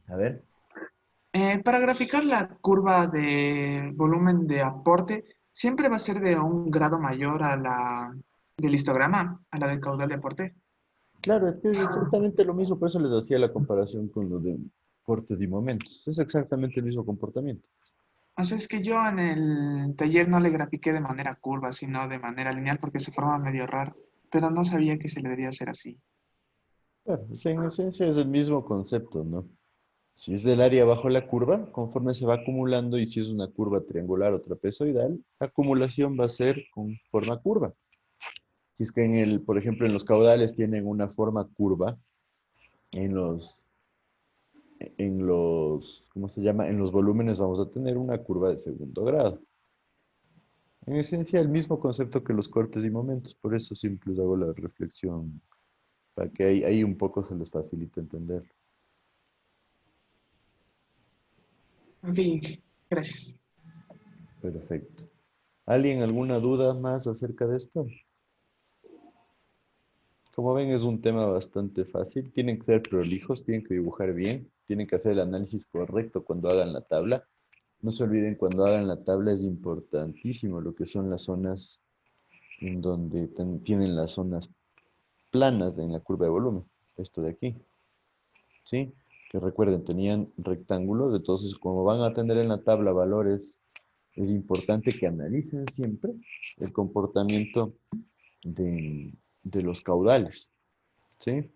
A ver. Para graficar la curva de volumen de aporte, ¿siempre va a ser de un grado mayor a la del histograma, a la del caudal de aporte? Claro, es que es exactamente lo mismo, por eso les hacía la comparación con lo de cortes y momentos. Es exactamente el mismo comportamiento. O sea, es que yo en el taller no le grafiqué de manera curva, sino de manera lineal porque se forma medio raro, pero no sabía que se le debía hacer así. Claro, o sea, en esencia es el mismo concepto, ¿no? Si es del área bajo la curva, conforme se va acumulando, y si es una curva triangular o trapezoidal, la acumulación va a ser con forma curva. Si es que por ejemplo, en los caudales tienen una forma curva, en ¿cómo se llama? En los volúmenes vamos a tener una curva de segundo grado. En esencia, el mismo concepto que los cortes y momentos, por eso siempre les hago la reflexión, para que ahí un poco se les facilite entender. Ok, Inge, gracias. Perfecto. ¿Alguien alguna duda más acerca de esto? Como ven, es un tema bastante fácil. Tienen que ser prolijos, tienen que dibujar bien, tienen que hacer el análisis correcto cuando hagan la tabla. No se olviden, cuando hagan la tabla es importantísimo lo que son las zonas en donde tienen las zonas planas en la curva de volumen. Esto de aquí. ¿Sí? Que recuerden, tenían rectángulos, entonces como van a tener en la tabla valores, es importante que analicen siempre el comportamiento de los caudales. ¿Sí?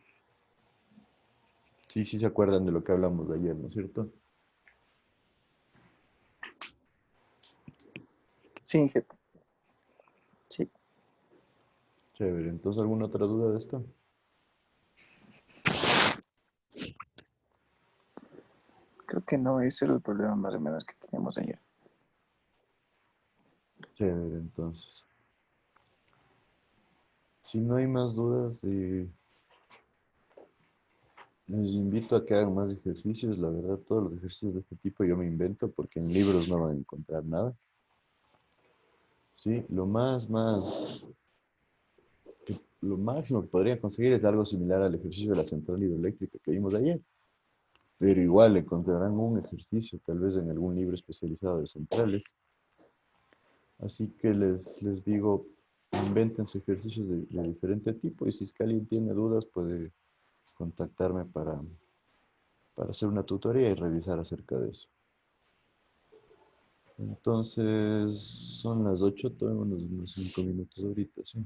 Sí, sí se acuerdan de lo que hablamos de ayer, ¿no es cierto? Sí, Inge. Sí. Chévere. Entonces, ¿alguna otra duda de esto? Creo que no, ese era el problema más o menos que teníamos ayer. Chévere, entonces. Si no hay más dudas, les invito a que hagan más ejercicios. La verdad, todos los ejercicios de este tipo yo me invento porque en libros no van a encontrar nada. Sí, lo más que lo máximo que podría conseguir es algo similar al ejercicio de la central hidroeléctrica que vimos ayer. Pero igual encontrarán un ejercicio, tal vez en algún libro especializado de centrales. Así que les digo, invéntense ejercicios de diferente tipo y si es que alguien tiene dudas puede contactarme para hacer una tutoría y revisar acerca de eso. Entonces, son las 8, todavía unos 5 minutos ahorita, sí.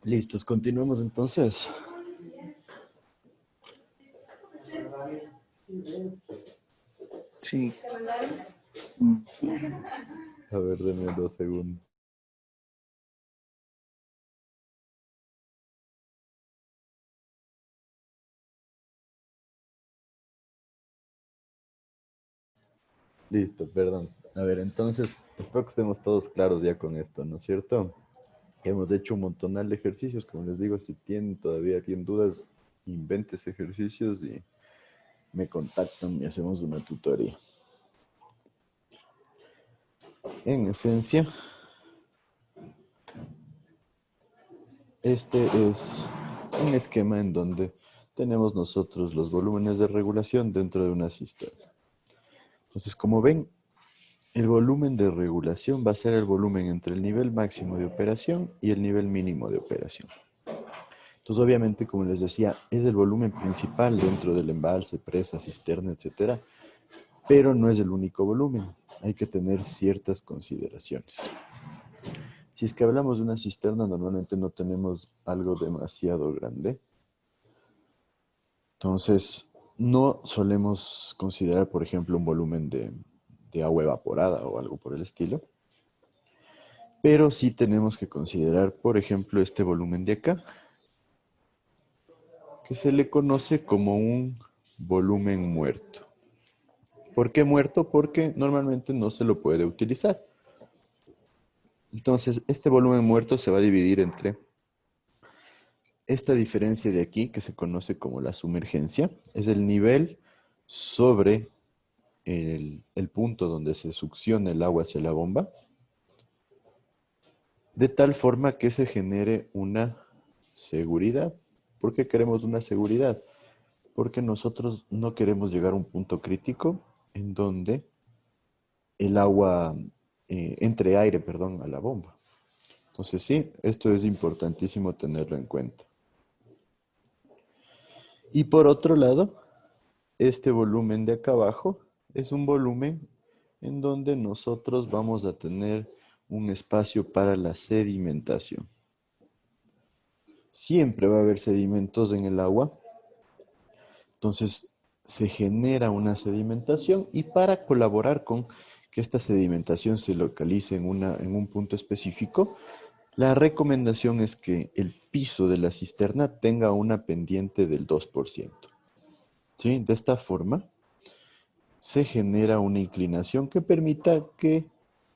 Listos, continuemos entonces. Sí. A ver, denme 2 segundos. Listo, perdón. A ver, entonces, espero que estemos todos claros ya con esto, ¿no es cierto? Hemos hecho un montonal de ejercicios, como les digo, si tienen todavía alguien dudas, inventes ejercicios y me contactan y hacemos una tutoría. En esencia, este es un esquema en donde tenemos nosotros los volúmenes de regulación dentro de una cisterna. Entonces, como ven, el volumen de regulación va a ser el volumen entre el nivel máximo de operación y el nivel mínimo de operación. Entonces, obviamente, como les decía, es el volumen principal dentro del embalse, presa, cisterna, etcétera, pero no es el único volumen. Hay que tener ciertas consideraciones. Si es que hablamos de una cisterna, normalmente no tenemos algo demasiado grande. Entonces, no solemos considerar, por ejemplo, un volumen de agua evaporada o algo por el estilo. Pero sí tenemos que considerar, por ejemplo, este volumen de acá, que se le conoce como un volumen muerto. ¿Por qué muerto? Porque normalmente no se lo puede utilizar. Entonces, este volumen muerto se va a dividir entre esta diferencia de aquí, que se conoce como la sumergencia, es el nivel sobre el punto donde se succiona el agua hacia la bomba, de tal forma que se genere una seguridad. ¿Por qué queremos una seguridad? Porque nosotros no queremos llegar a un punto crítico en donde el agua entre aire, perdón, a la bomba. Entonces sí, esto es importantísimo tenerlo en cuenta. Y por otro lado, este volumen de acá abajo es un volumen en donde nosotros vamos a tener un espacio para la sedimentación. Siempre va a haber sedimentos en el agua, entonces se genera una sedimentación y para colaborar con que esta sedimentación se localice en un punto específico, la recomendación es que el piso de la cisterna tenga una pendiente del 2%. ¿Sí? De esta forma se genera una inclinación que permita que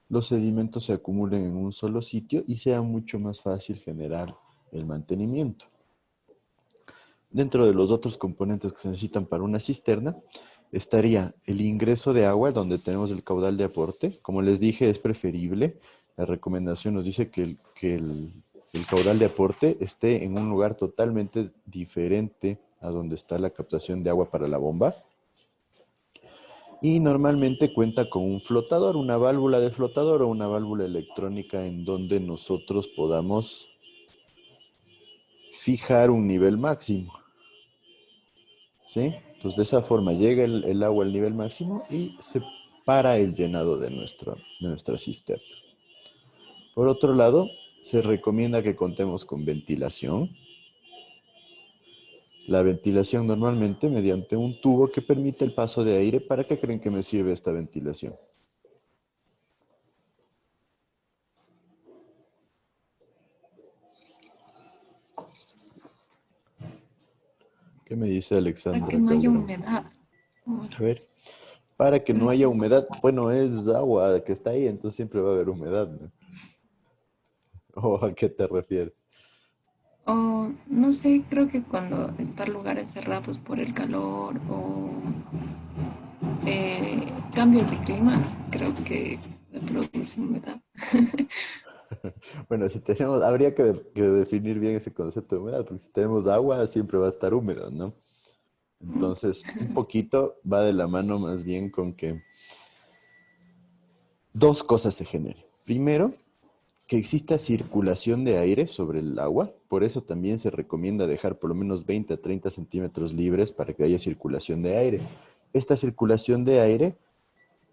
los sedimentos se acumulen en un solo sitio y sea mucho más fácil generar el mantenimiento. Dentro de los otros componentes que se necesitan para una cisterna, estaría el ingreso de agua, donde tenemos el caudal de aporte. Como les dije, es preferible. La recomendación nos dice que el caudal de aporte esté en un lugar totalmente diferente a donde está la captación de agua para la bomba. Y normalmente cuenta con un flotador, una válvula de flotador o una válvula electrónica en donde nosotros podamos fijar un nivel máximo. ¿Sí? Entonces de esa forma llega el agua al nivel máximo y se para el llenado de nuestra cisterna. Por otro lado, se recomienda que contemos con ventilación. La ventilación normalmente mediante un tubo que permite el paso de aire. ¿Para qué creen que me sirve esta ventilación? ¿Qué me dice Alexandra? Para que no haya humedad. A ver, para que no haya humedad. Bueno, es agua que está ahí, entonces siempre va a haber humedad, ¿no? ¿O a qué te refieres? O no sé, creo que cuando están lugares cerrados por el calor o cambios de climas, creo que se produce humedad. Bueno, si tenemos, habría que definir bien ese concepto de humedad, porque si tenemos agua siempre va a estar húmedo, ¿no? Entonces, un poquito va de la mano más bien con que dos cosas se generen. Primero, que exista circulación de aire sobre el agua, por eso también se recomienda dejar por lo menos 20 a 30 centímetros libres para que haya circulación de aire. Esta circulación de aire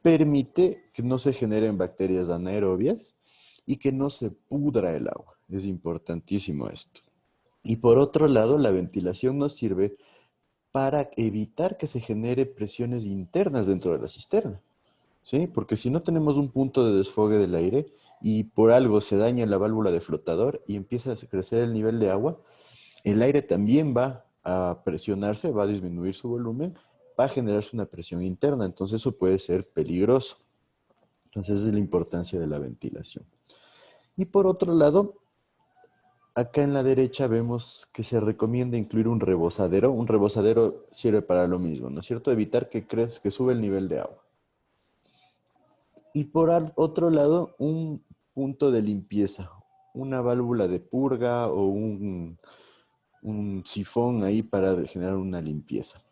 permite que no se generen bacterias anaerobias y que no se pudra el agua. Es importantísimo esto. Y por otro lado, la ventilación nos sirve para evitar que se genere presiones internas dentro de la cisterna, ¿sí? Porque si no tenemos un punto de desfogue del aire y por algo se daña la válvula de flotador y empieza a crecer el nivel de agua, el aire también va a presionarse, va a disminuir su volumen, va a generarse una presión interna, entonces eso puede ser peligroso. Entonces esa es la importancia de la ventilación. Y por otro lado, acá en la derecha vemos que se recomienda incluir un rebozadero. Un rebozadero sirve para lo mismo, ¿no es cierto? Evitar que sube el nivel de agua. Y por otro lado, un punto de limpieza, una válvula de purga o un sifón ahí para generar una limpieza.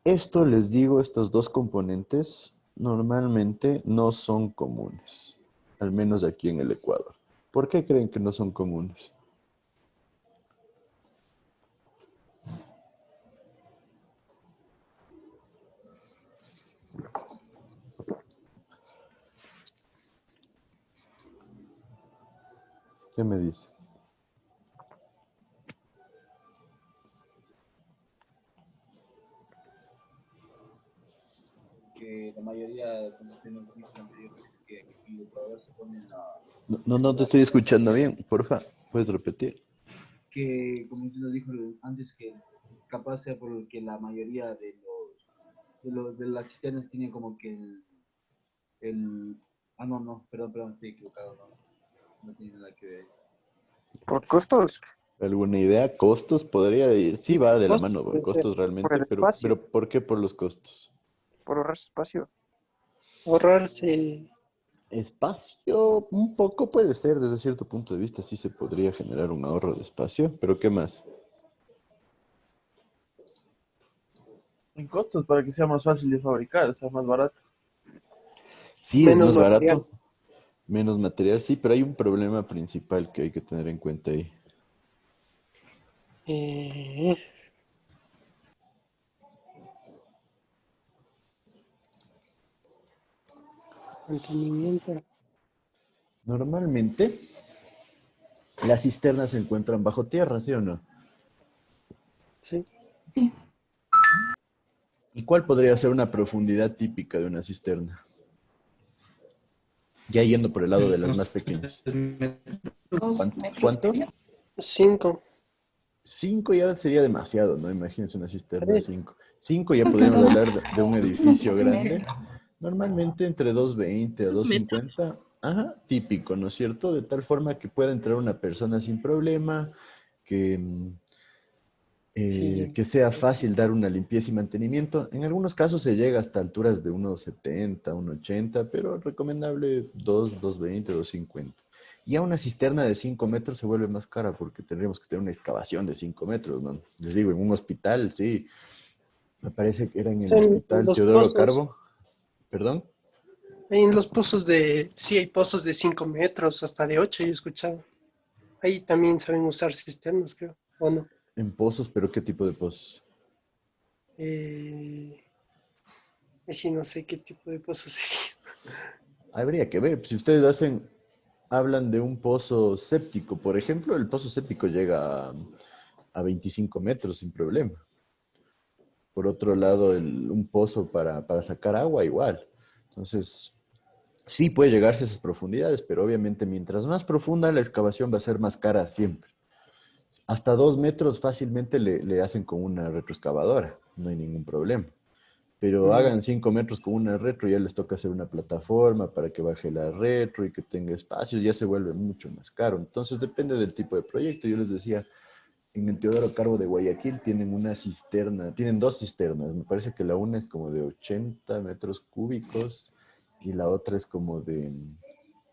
Esto les digo, estos dos componentes normalmente no son comunes, al menos aquí en el Ecuador. ¿Por qué creen que no son comunes? ¿Qué me dice? Que la mayoría, como usted nos dijo anteriormente, que aquí en Ecuador se ponen la... No te estoy escuchando bien, porfa, ¿puedes repetir? Que, como usted nos dijo antes, que capaz sea porque la mayoría de las cisternas tienen como que perdón, estoy equivocado, no tiene nada que ver eso. ¿Por costos? ¿Alguna idea? ¿Costos? Podría ir. Sí, va de la Costos, mano con puede ser. costos Por realmente, el pero espacio. ¿por qué por los costos? Por ahorrar espacio. Ahorrarse. Espacio, un poco puede ser, desde cierto punto de vista, sí se podría generar un ahorro de espacio, pero ¿qué más? En costos para que sea más fácil de fabricar, o sea, más barato. Sí, es Menos más material. barato, menos material, sí, pero hay un problema principal que hay que tener en cuenta ahí. Mantenimiento. Normalmente, las cisternas se encuentran bajo tierra, ¿sí o no? Sí. Sí. ¿Y cuál podría ser una profundidad típica de una cisterna? Ya yendo por el lado de las más pequeñas. 2 metros. ¿Cuánto? 5. 5 ya sería demasiado, ¿no? Imagínense una cisterna de 3. 5. 5 ya Porque podríamos dos- hablar de un 2 edificio metros y grande. medio. Normalmente entre 2,20 a 2 metros. 2,50. Ajá, típico, ¿no es cierto? De tal forma que pueda entrar una persona sin problema, que, Sí. que sea fácil dar una limpieza y mantenimiento. En algunos casos se llega hasta alturas de 1,70, 1,80, pero recomendable 2,20, 2,50. Y a una cisterna de 5 metros se vuelve más cara porque tendríamos que tener una excavación de 5 metros, ¿no? Les digo, en un hospital, sí. Me parece que era en el En hospital los Teodoro pozos. Carbo. ¿Perdón? En los pozos sí hay pozos de 5 metros, hasta de 8 yo he escuchado. Ahí también saben usar cisternas, creo, ¿o no? En pozos, pero ¿qué tipo de pozos? Sí, no sé qué tipo de pozos es. Habría que ver. Si ustedes hablan de un pozo séptico, por ejemplo, el pozo séptico llega a 25 metros sin problema. Por otro lado, un pozo para sacar agua, igual. Entonces, sí puede llegarse a esas profundidades, pero obviamente mientras más profunda la excavación va a ser más cara siempre. Hasta 2 metros fácilmente le hacen con una retroexcavadora, no hay ningún problema. Pero hagan 5 metros con una retro, ya les toca hacer una plataforma para que baje la retro y que tenga espacio, ya se vuelve mucho más caro. Entonces depende del tipo de proyecto. Yo les decía, en el Teodoro Carbo de Guayaquil tienen una cisterna, tienen 2 cisternas. Me parece que la una es como de 80 metros cúbicos y la otra es como de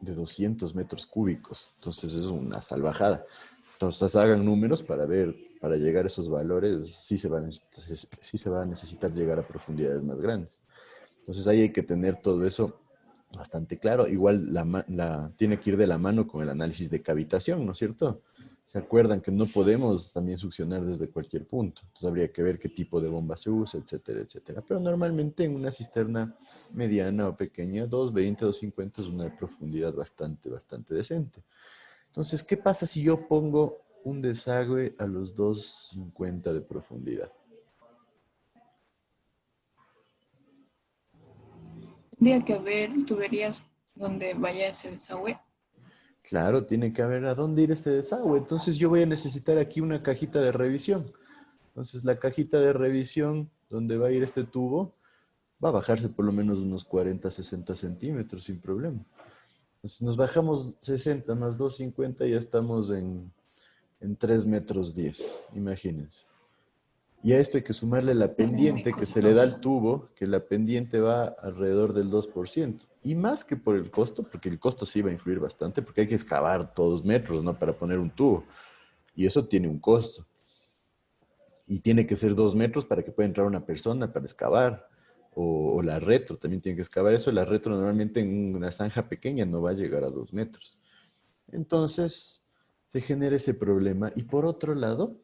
200 metros cúbicos. Entonces es una salvajada. Entonces hagan números para ver, para llegar a esos valores, sí se va a necesitar llegar a profundidades más grandes. Entonces ahí hay que tener todo eso bastante claro. Igual tiene que ir de la mano con el análisis de cavitación, ¿no es cierto? ¿Se acuerdan que no podemos también succionar desde cualquier punto? Entonces habría que ver qué tipo de bomba se usa, etcétera, etcétera. Pero normalmente en una cisterna mediana o pequeña, 2,20, 2,50 es una profundidad bastante decente. Entonces, ¿qué pasa si yo pongo un desagüe a los 2,50 de profundidad? Tendría que haber tuberías donde vaya ese desagüe. Claro, tiene que haber a dónde ir este desagüe. Entonces yo voy a necesitar aquí una cajita de revisión. Entonces la cajita de revisión donde va a ir este tubo va a bajarse por lo menos unos 40, 60 centímetros sin problema. Entonces nos bajamos 60 más 2,50 y ya estamos en 3 metros 10, imagínense. Y a esto hay que sumarle la pendiente que se le da al tubo, que la pendiente va alrededor del 2%. Y más que por el costo, porque el costo sí va a influir bastante, porque hay que excavar todos metros, ¿no? Para poner un tubo. Y eso tiene un costo. Y tiene que ser 2 metros para que pueda entrar una persona para excavar. O la retro también tiene que excavar eso. La retro normalmente en una zanja pequeña no va a llegar a 2 metros. Entonces se genera ese problema. Y por otro lado,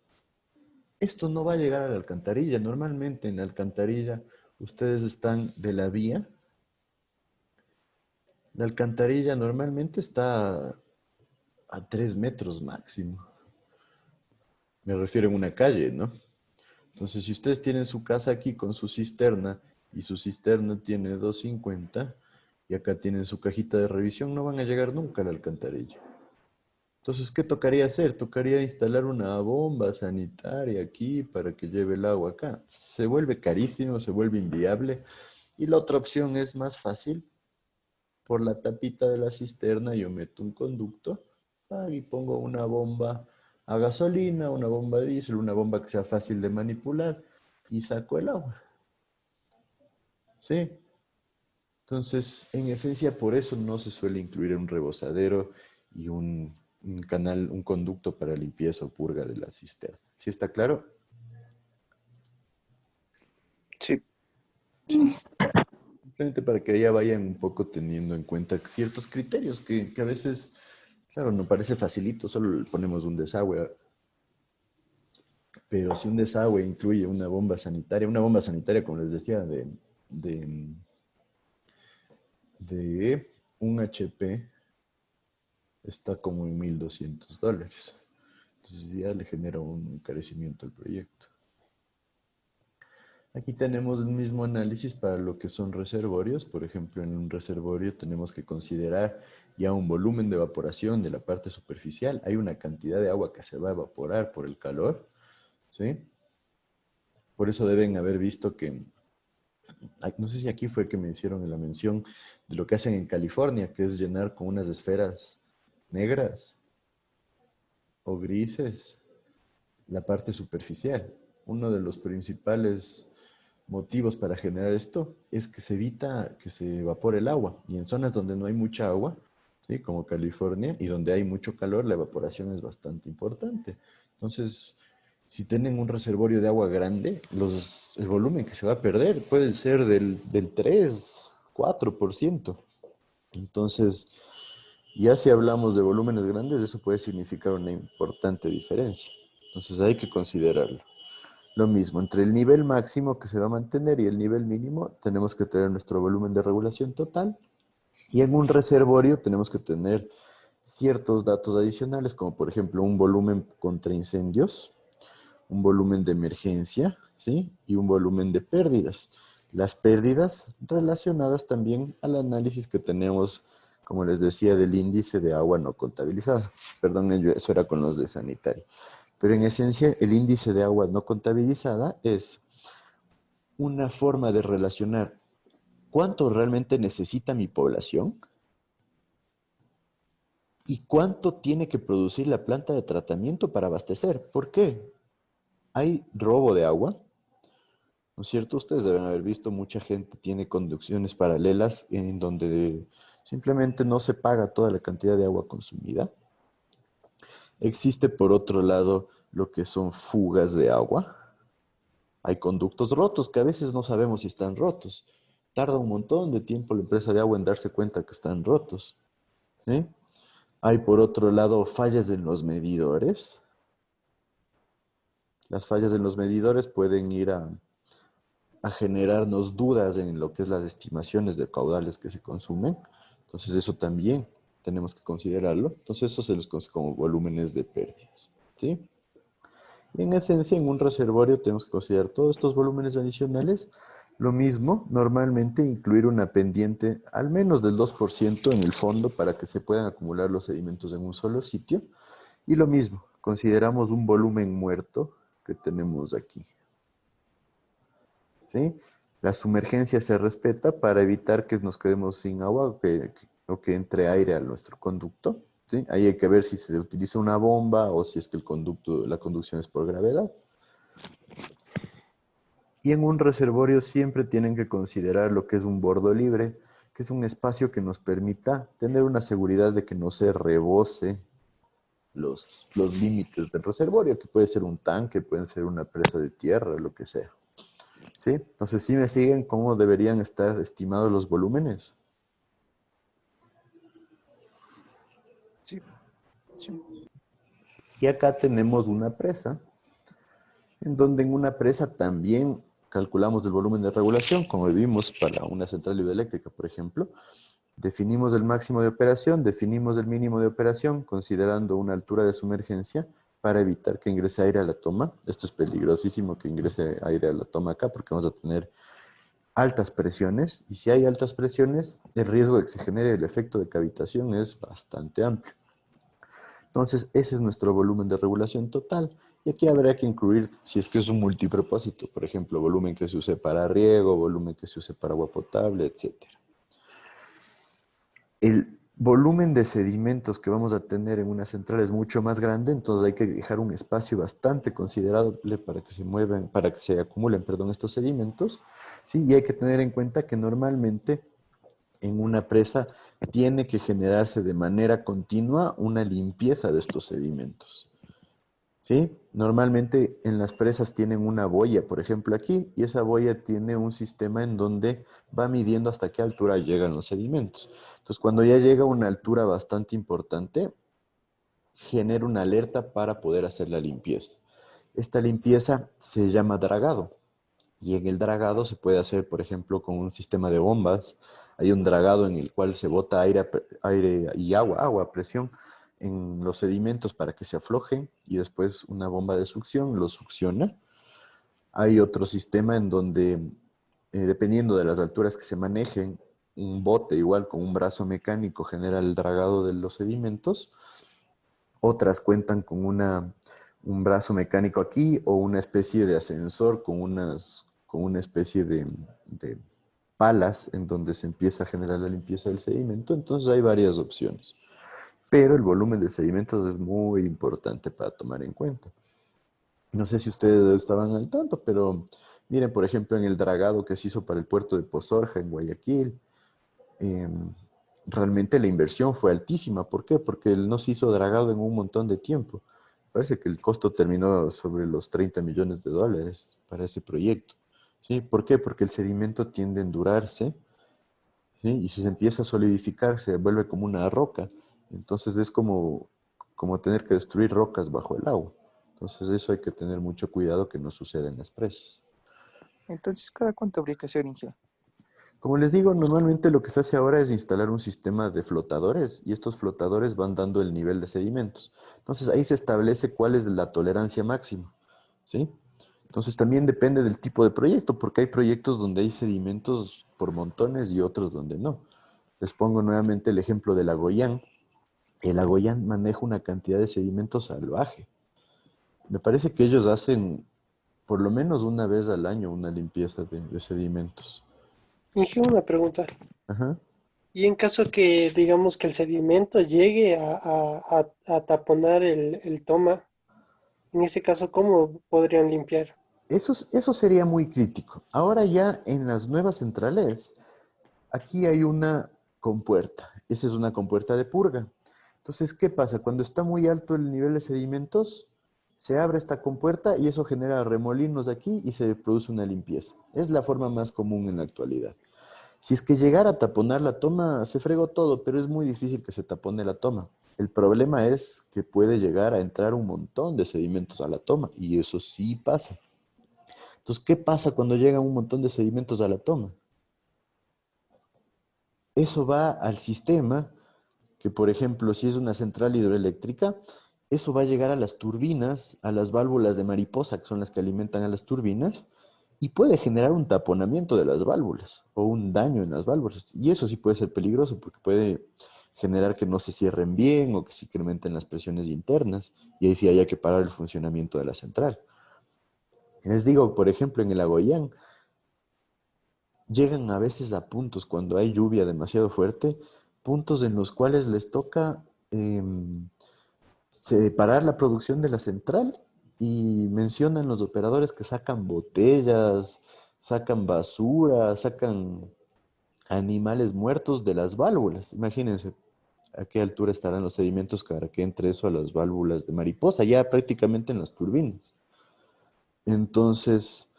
esto no va a llegar a la alcantarilla. Normalmente en la alcantarilla ustedes están de la vía. La alcantarilla normalmente está a 3 metros máximo. Me refiero en una calle, ¿no? Entonces, si ustedes tienen su casa aquí con su cisterna y su cisterna tiene 2,50 y acá tienen su cajita de revisión, no van a llegar nunca a la alcantarilla. Entonces, ¿qué tocaría hacer? Tocaría instalar una bomba sanitaria aquí para que lleve el agua acá. Se vuelve carísimo, se vuelve inviable. Y la otra opción es más fácil. Por la tapita de la cisterna yo meto un conducto y pongo una bomba a gasolina, una bomba diésel, una bomba que sea fácil de manipular y saco el agua. ¿Sí? Entonces, en esencia, por eso no se suele incluir un rebosadero y un canal, un conducto para limpieza o purga de la cisterna. ¿Sí está claro? Sí. Simplemente para que ya vayan un poco teniendo en cuenta ciertos criterios que a veces, claro, no parece facilito, solo le ponemos un desagüe. Pero si un desagüe incluye una bomba sanitaria, como les decía, de un HP, está como en $1,200. Entonces ya le genera un encarecimiento al proyecto. Aquí tenemos el mismo análisis para lo que son reservorios. Por ejemplo, en un reservorio tenemos que considerar ya un volumen de evaporación de la parte superficial. Hay una cantidad de agua que se va a evaporar por el calor, ¿sí? Por eso deben haber visto que, no sé si aquí fue que me hicieron la mención de lo que hacen en California, que es llenar con unas esferas negras o grises la parte superficial. Uno de los principales motivos para generar esto es que se evita que se evapore el agua. Y en zonas donde no hay mucha agua, ¿sí? Como California, y donde hay mucho calor, la evaporación es bastante importante. Entonces, si tienen un reservorio de agua grande, el volumen que se va a perder puede ser del 3, 4%. Entonces, ya si hablamos de volúmenes grandes, eso puede significar una importante diferencia. Entonces, hay que considerarlo. Lo mismo, entre el nivel máximo que se va a mantener y el nivel mínimo, tenemos que tener nuestro volumen de regulación total. Y en un reservorio tenemos que tener ciertos datos adicionales, como por ejemplo un volumen contra incendios, un volumen de emergencia, ¿sí? Y un volumen de pérdidas. Las pérdidas relacionadas también al análisis que tenemos, como les decía, del índice de agua no contabilizada. Perdón, eso era con los de sanitario. Pero en esencia, el índice de agua no contabilizada es una forma de relacionar cuánto realmente necesita mi población y cuánto tiene que producir la planta de tratamiento para abastecer. ¿Por qué? Hay robo de agua, ¿no es cierto? Ustedes deben haber visto, mucha gente tiene conducciones paralelas en donde simplemente no se paga toda la cantidad de agua consumida. Existe, por otro lado, lo que son fugas de agua. Hay conductos rotos que a veces no sabemos si están rotos. Tarda un montón de tiempo la empresa de agua en darse cuenta que están rotos, ¿sí? Hay, por otro lado, fallas en los medidores. Las fallas en los medidores pueden ir a generarnos dudas en lo que es las estimaciones de caudales que se consumen. Entonces, eso también tenemos que considerarlo. Entonces, eso se les conoce como volúmenes de pérdidas. ¿sí? Y en esencia, en un reservorio tenemos que considerar todos estos volúmenes adicionales. Lo mismo, normalmente incluir una pendiente al menos del 2% en el fondo para que se puedan acumular los sedimentos en un solo sitio. Y lo mismo, consideramos un volumen muerto que tenemos aquí. ¿Sí? La sumergencia se respeta para evitar que nos quedemos sin agua o que entre aire a nuestro conducto. ¿Sí? Ahí hay que ver si se utiliza una bomba o si es que la conducción es por gravedad. Y en un reservorio siempre tienen que considerar lo que es un bordo libre, que es un espacio que nos permita tener una seguridad de que no se rebose los límites del reservorio, que puede ser un tanque, puede ser una presa de tierra, lo que sea. ¿Sí? Entonces, ¿sí me siguen cómo deberían estar estimados los volúmenes? Sí. Sí. Y acá tenemos una presa, en donde en una presa también calculamos el volumen de regulación, como vimos para una central hidroeléctrica, por ejemplo. Definimos el máximo de operación, definimos el mínimo de operación, considerando una altura de sumergencia para evitar que ingrese aire a la toma. Esto es peligrosísimo que ingrese aire a la toma acá, porque vamos a tener altas presiones, y si hay altas presiones, el riesgo de que se genere el efecto de cavitación es bastante amplio. Entonces, ese es nuestro volumen de regulación total. Y aquí habría que incluir, si es que es un multipropósito, por ejemplo, volumen que se use para riego, volumen que se use para agua potable, etc. El volumen de sedimentos que vamos a tener en una central es mucho más grande, entonces hay que dejar un espacio bastante considerable para que se muevan, para que se acumulen, perdón, estos sedimentos. ¿Sí? Y hay que tener en cuenta que normalmente en una presa tiene que generarse de manera continua una limpieza de estos sedimentos. ¿Sí? Normalmente en las presas tienen una boya, por ejemplo aquí, y esa boya tiene un sistema en donde va midiendo hasta qué altura llegan los sedimentos. Entonces, cuando ya llega a una altura bastante importante, genera una alerta para poder hacer la limpieza. Esta limpieza se llama dragado. Y en el dragado se puede hacer, por ejemplo, con un sistema de bombas. Hay un dragado en el cual se bota aire y agua a presión en los sedimentos para que se aflojen y después una bomba de succión los succiona. Hay otro sistema en donde, dependiendo de las alturas que se manejen, un bote igual con un brazo mecánico genera el dragado de los sedimentos. Otras cuentan con un brazo mecánico aquí o una especie de ascensor con una especie de palas en donde se empieza a generar la limpieza del sedimento. Entonces hay varias opciones. Pero el volumen de sedimentos es muy importante para tomar en cuenta. No sé si ustedes estaban al tanto, pero miren, por ejemplo, en el dragado que se hizo para el puerto de Pozorja en Guayaquil, realmente la inversión fue altísima. ¿Por qué? Porque no se hizo dragado en un montón de tiempo. Parece que el costo terminó sobre los 30 millones de dólares para ese proyecto. ¿Sí? ¿Por qué? Porque el sedimento tiende a endurarse, ¿sí? Y si se empieza a solidificar, se vuelve como una roca. Entonces es como tener que destruir rocas bajo el agua. Entonces eso hay que tener mucho cuidado que no suceda en las presas. Entonces, ¿cada cuánto habría que hacer, Inge? Como les digo, normalmente lo que se hace ahora es instalar un sistema de flotadores y estos flotadores van dando el nivel de sedimentos. Entonces ahí se establece cuál es la tolerancia máxima, ¿sí? Entonces también depende del tipo de proyecto, porque hay proyectos donde hay sedimentos por montones y otros donde no. Les pongo nuevamente el ejemplo del Agoyán. El Agoyán maneja una cantidad de sedimentos salvaje. Me parece que ellos hacen por lo menos una vez al año una limpieza de sedimentos. Inge, una pregunta. Ajá. Y en caso que, digamos, que el sedimento llegue a taponar el toma, en ese caso, ¿cómo podrían limpiar? Eso sería muy crítico. Ahora ya en las nuevas centrales, aquí hay una compuerta. Esa es una compuerta de purga. Entonces, ¿qué pasa? Cuando está muy alto el nivel de sedimentos, se abre esta compuerta y eso genera remolinos aquí y se produce una limpieza. Es la forma más común en la actualidad. Si es que llegara a taponar la toma, se fregó todo, pero es muy difícil que se tapone la toma. El problema es que puede llegar a entrar un montón de sedimentos a la toma y eso sí pasa. Entonces, ¿qué pasa cuando llegan un montón de sedimentos a la toma? Eso va al sistema, que por ejemplo, si es una central hidroeléctrica, eso va a llegar a las turbinas, a las válvulas de mariposa, que son las que alimentan a las turbinas, y puede generar un taponamiento de las válvulas o un daño en las válvulas. Y eso sí puede ser peligroso porque puede generar que no se cierren bien o que se incrementen las presiones internas y ahí sí haya que parar el funcionamiento de la central. Les digo, por ejemplo, en el Agoyán, llegan a veces a puntos cuando hay lluvia demasiado fuerte, puntos en los cuales les toca separar la producción de la central y mencionan los operadores que sacan botellas, sacan basura, sacan animales muertos de las válvulas. Imagínense a qué altura estarán los sedimentos para que entre eso a las válvulas de mariposa, ya prácticamente en las turbinas. Entonces,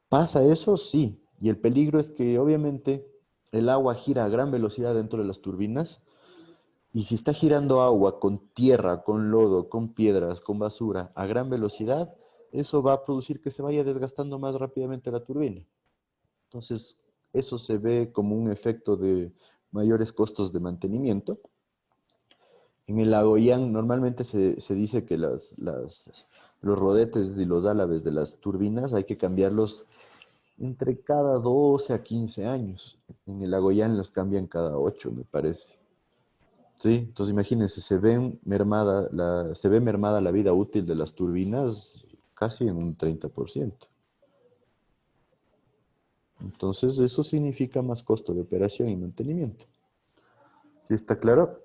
¿pasa eso? Sí. Y el peligro es que obviamente el agua gira a gran velocidad dentro de las turbinas y si está girando agua con tierra, con lodo, con piedras, con basura a gran velocidad, eso va a producir que se vaya desgastando más rápidamente la turbina. Entonces, eso se ve como un efecto de mayores costos de mantenimiento. En el Agoyán normalmente se dice que los rodetes y los álabes de las turbinas hay que cambiarlos entre cada 12 a 15 años. En el Agoyán los cambian cada 8, me parece. Sí, entonces imagínense, se ve mermada la vida útil de las turbinas casi en un 30%. Entonces eso significa más costo de operación y mantenimiento. ¿Sí está claro?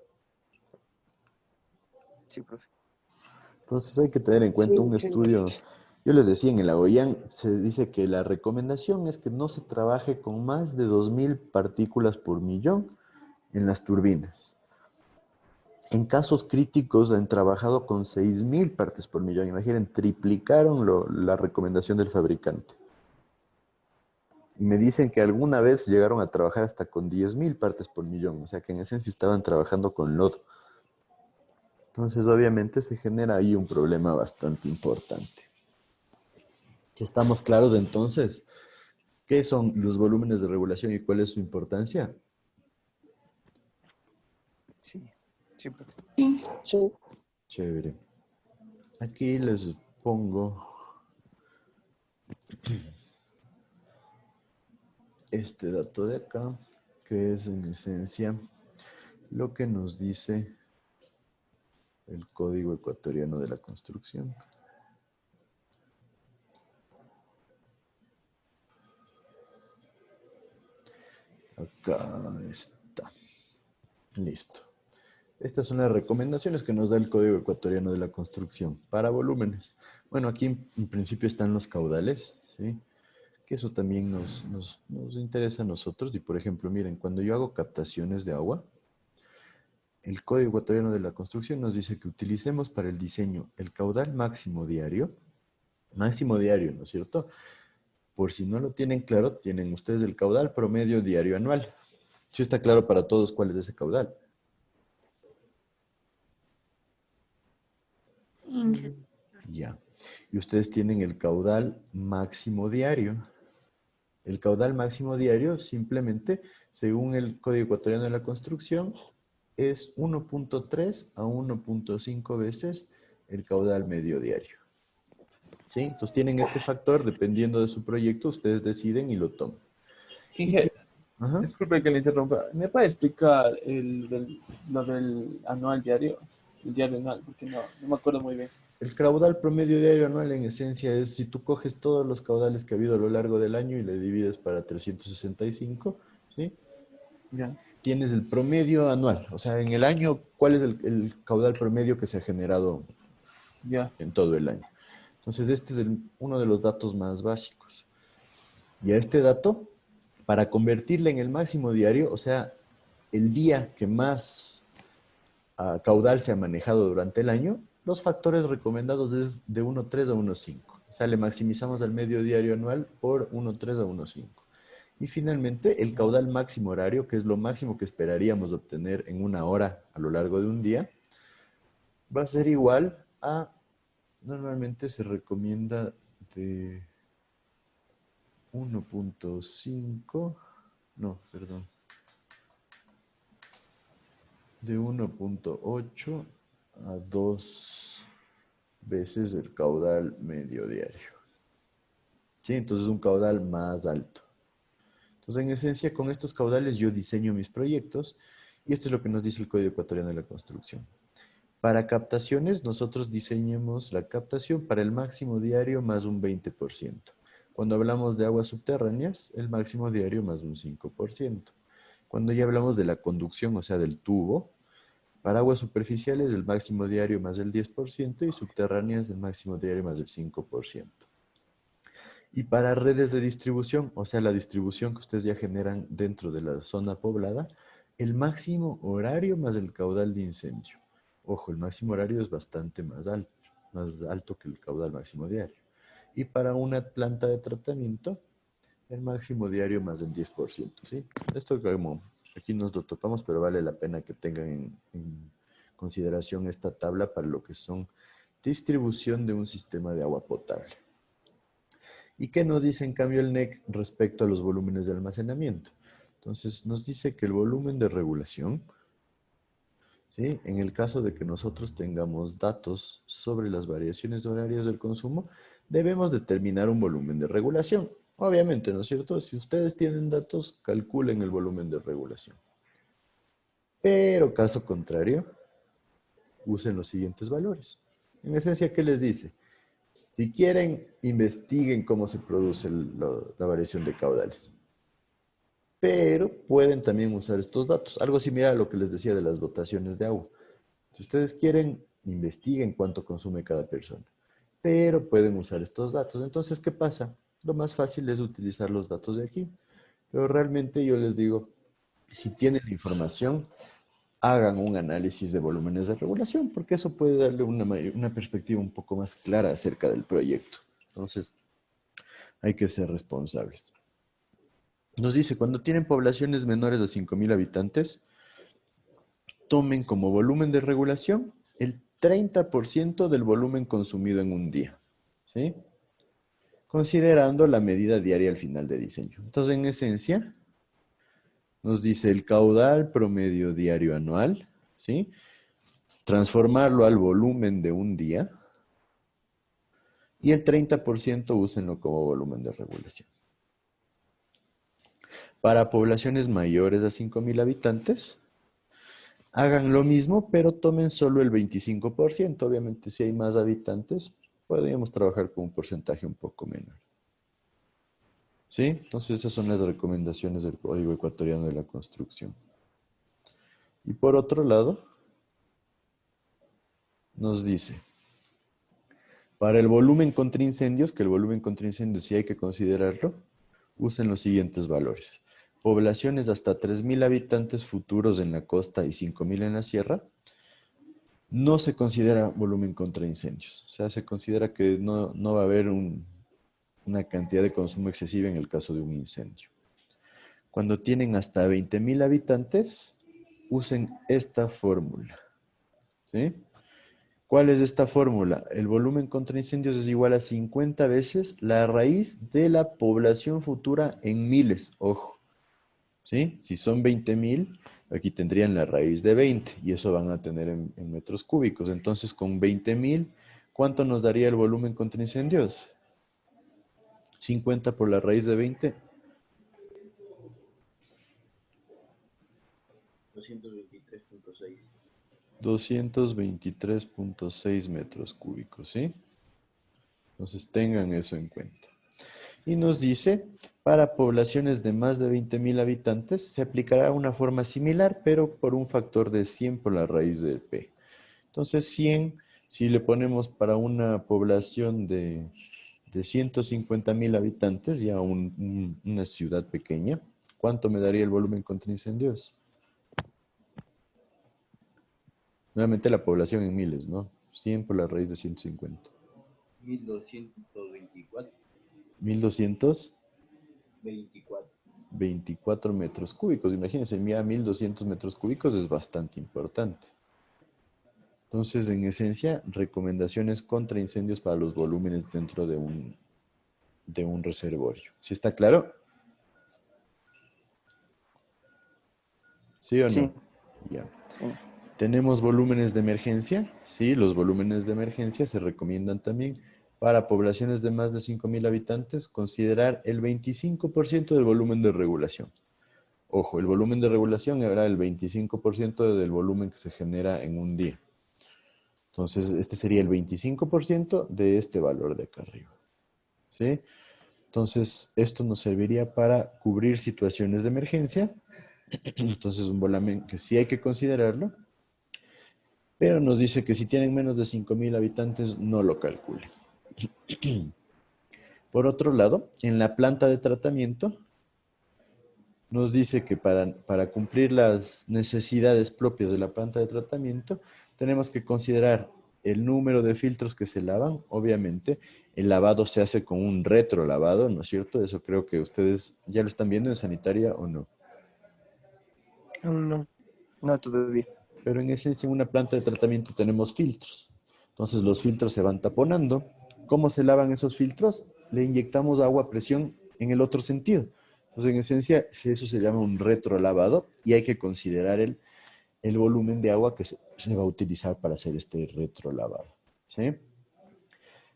Sí, profe. Entonces hay que tener en cuenta un estudio. Yo les decía, en el Agoyán se dice que la recomendación es que no se trabaje con más de 2000 partículas por millón en las turbinas. En casos críticos han trabajado con 6000 partes por millón. Imaginen, triplicaron la recomendación del fabricante. Y me dicen que alguna vez llegaron a trabajar hasta con 10.000 partes por millón. O sea que en esencia estaban trabajando con lodo. Entonces, obviamente, se genera ahí un problema bastante importante. ¿Ya estamos claros entonces? ¿Qué son los volúmenes de regulación y cuál es su importancia? Sí, sí, profe. Sí. Chévere. Aquí les pongo este dato de acá, que es en esencia lo que nos dice el Código Ecuatoriano de la Construcción. Acá está. Listo. Estas son las recomendaciones que nos da el Código Ecuatoriano de la Construcción para volúmenes. Bueno, aquí en principio están los caudales, ¿sí? Que eso también nos interesa a nosotros. Y por ejemplo, miren, cuando yo hago captaciones de agua, el Código Ecuatoriano de la Construcción nos dice que utilicemos para el diseño el caudal máximo diario, ¿no es cierto? Por si no lo tienen claro, tienen ustedes el caudal promedio diario anual. ¿Sí está claro para todos cuál es ese caudal? Ya. Y ustedes tienen el caudal máximo diario. El caudal máximo diario simplemente, según el Código Ecuatoriano de la Construcción, es 1.3 a 1.5 veces el caudal medio diario. ¿Sí? Entonces tienen este factor, dependiendo de su proyecto, ustedes deciden y lo toman. Inge, disculpe que le interrumpa. ¿Me puede explicar lo del anual diario? El diario anual, porque no me acuerdo muy bien. El caudal promedio diario anual en esencia es si tú coges todos los caudales que ha habido a lo largo del año y le divides para 365, ¿sí? Ya. Tienes el promedio anual. O sea, en el año, ¿cuál es el caudal promedio que se ha generado en todo el año? Entonces, este es uno de los datos más básicos. Y a este dato, para convertirle en el máximo diario, o sea, el día que más caudal se ha manejado durante el año, los factores recomendados es de 1.3 a 1.5. O sea, le maximizamos al medio diario anual por 1.3 a 1.5. Y finalmente, el caudal máximo horario, que es lo máximo que esperaríamos obtener en una hora a lo largo de un día, va a ser igual a, normalmente se recomienda de 1.5, no, perdón, de 1.8 a 2 veces el caudal medio diario. ¿Sí? Entonces un caudal más alto. Entonces, en esencia, con estos caudales yo diseño mis proyectos y esto es lo que nos dice el Código Ecuatoriano de la Construcción. Para captaciones, nosotros diseñemos la captación para el máximo diario más un 20%. Cuando hablamos de aguas subterráneas, el máximo diario más un 5%. Cuando ya hablamos de la conducción, o sea, del tubo, para aguas superficiales, el máximo diario más el 10% y subterráneas, el máximo diario más el 5%. Y para redes de distribución, o sea, la distribución que ustedes ya generan dentro de la zona poblada, el máximo horario más el caudal de incendio. Ojo, el máximo horario es bastante más alto que el caudal máximo diario. Y para una planta de tratamiento, el máximo diario más el 10%, ¿sí? Esto como aquí nos lo topamos, pero vale la pena que tengan en consideración esta tabla para lo que son distribución de un sistema de agua potable. ¿Y qué nos dice en cambio el NEC respecto a los volúmenes de almacenamiento? Entonces nos dice que el volumen de regulación, ¿sí? En el caso de que nosotros tengamos datos sobre las variaciones horarias del consumo, debemos determinar un volumen de regulación. Obviamente, ¿no es cierto? Si ustedes tienen datos, calculen el volumen de regulación. Pero caso contrario, usen los siguientes valores. En esencia, ¿qué les dice? Si quieren, investiguen cómo se produce la variación de caudales. Pero pueden también usar estos datos. Algo similar a lo que les decía de las dotaciones de agua. Si ustedes quieren, investiguen cuánto consume cada persona. Pero pueden usar estos datos. Entonces, ¿qué pasa? Lo más fácil es utilizar los datos de aquí. Pero realmente yo les digo, si tienen la información, hagan un análisis de volúmenes de regulación, porque eso puede darle una perspectiva un poco más clara acerca del proyecto. Entonces, hay que ser responsables. Nos dice, cuando tienen poblaciones menores de 5,000 habitantes, tomen como volumen de regulación el 30% del volumen consumido en un día, ¿sí? Considerando la medida diaria al final de diseño. Entonces, en esencia, nos dice el caudal promedio diario anual, ¿sí? Transformarlo al volumen de un día y el 30% úsenlo como volumen de regulación. Para poblaciones mayores a 5,000 habitantes, hagan lo mismo, pero tomen solo el 25%. Obviamente, si hay más habitantes, podríamos trabajar con un porcentaje un poco menor. ¿Sí? Entonces, esas son las recomendaciones del Código Ecuatoriano de la Construcción. Y por otro lado, nos dice, para el volumen contra incendios, que el volumen contra incendios sí hay que considerarlo, usen los siguientes valores. Poblaciones hasta 3,000 habitantes futuros en la costa y 5,000 en la sierra, no se considera volumen contra incendios. O sea, se considera que no va a haber una cantidad de consumo excesiva en el caso de un incendio. Cuando tienen hasta 20,000 habitantes, usen esta fórmula. ¿Sí? ¿Cuál es esta fórmula? El volumen contra incendios es igual a 50 veces la raíz de la población futura en miles. Ojo. ¿Sí? Si son 20,000, aquí tendrían la raíz de 20 y eso van a tener en metros cúbicos. Entonces, con 20,000, ¿cuánto nos daría el volumen contra incendios? 50 por la raíz de 20. 223.6. 223.6 metros cúbicos, ¿sí? Entonces tengan eso en cuenta. Y nos dice, para poblaciones de más de 20,000 habitantes, se aplicará una forma similar, pero por un factor de 100 por la raíz de P. Entonces 100, si le ponemos para una población de 150,000 habitantes, ya una ciudad pequeña, ¿cuánto me daría el volumen contra incendios? Nuevamente la población en miles, ¿no? 100 por la raíz de 150. 1224. 1200. 24. 24 metros cúbicos. Imagínense, ya 1200 metros cúbicos es bastante importante. Entonces, en esencia, recomendaciones contra incendios para los volúmenes dentro de un reservorio. ¿Sí está claro? ¿Sí o no? Sí. Ya. Tenemos volúmenes de emergencia. Sí, los volúmenes de emergencia se recomiendan también para poblaciones de más de 5.000 habitantes, considerar el 25% del volumen de regulación. Ojo, el volumen de regulación era el 25% del volumen que se genera en un día. Entonces, este sería el 25% de este valor de acá arriba. ¿Sí? Entonces, esto nos serviría para cubrir situaciones de emergencia. Entonces, un volumen que sí hay que considerarlo. Pero nos dice que si tienen menos de 5.000 habitantes, no lo calculen. Por otro lado, en la planta de tratamiento, nos dice que para cumplir las necesidades propias de la planta de tratamiento, tenemos que considerar el número de filtros que se lavan. Obviamente, el lavado se hace con un retrolavado, ¿no es cierto? Eso creo que ustedes ya lo están viendo en sanitaria o no. No, no todavía. Pero en esencia, en una planta de tratamiento tenemos filtros. Entonces, los filtros se van taponando. ¿Cómo se lavan esos filtros? Le inyectamos agua a presión en el otro sentido. Entonces, en esencia, eso se llama un retrolavado y hay que considerar el volumen de agua que se va a utilizar para hacer este retrolavado. ¿Sí?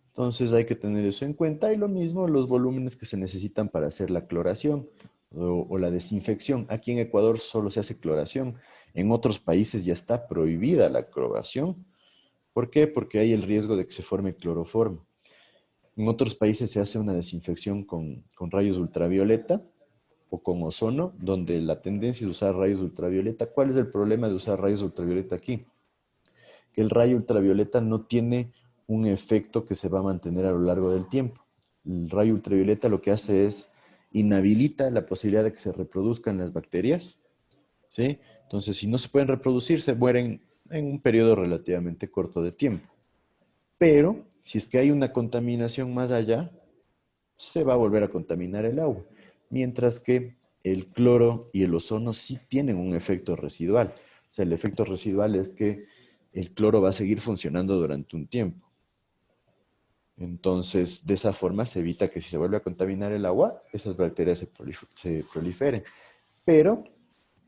Entonces, hay que tener eso en cuenta. Y lo mismo, los volúmenes que se necesitan para hacer la cloración o la desinfección. Aquí en Ecuador solo se hace cloración. En otros países ya está prohibida la cloración. ¿Por qué? Porque hay el riesgo de que se forme cloroformo. En otros países se hace una desinfección con rayos ultravioleta o con ozono, donde la tendencia es usar rayos ultravioleta. ¿Cuál es el problema de usar rayos ultravioleta aquí? Que el rayo ultravioleta no tiene un efecto que se va a mantener a lo largo del tiempo. El rayo ultravioleta lo que hace es inhabilita la posibilidad de que se reproduzcan las bacterias, ¿sí? Entonces, si no se pueden reproducir, se mueren en un periodo relativamente corto de tiempo. Pero, si es que hay una contaminación más allá, se va a volver a contaminar el agua. Mientras que el cloro y el ozono sí tienen un efecto residual. O sea, el efecto residual es que el cloro va a seguir funcionando durante un tiempo. Entonces, de esa forma se evita que si se vuelve a contaminar el agua, esas bacterias se proliferen. Pero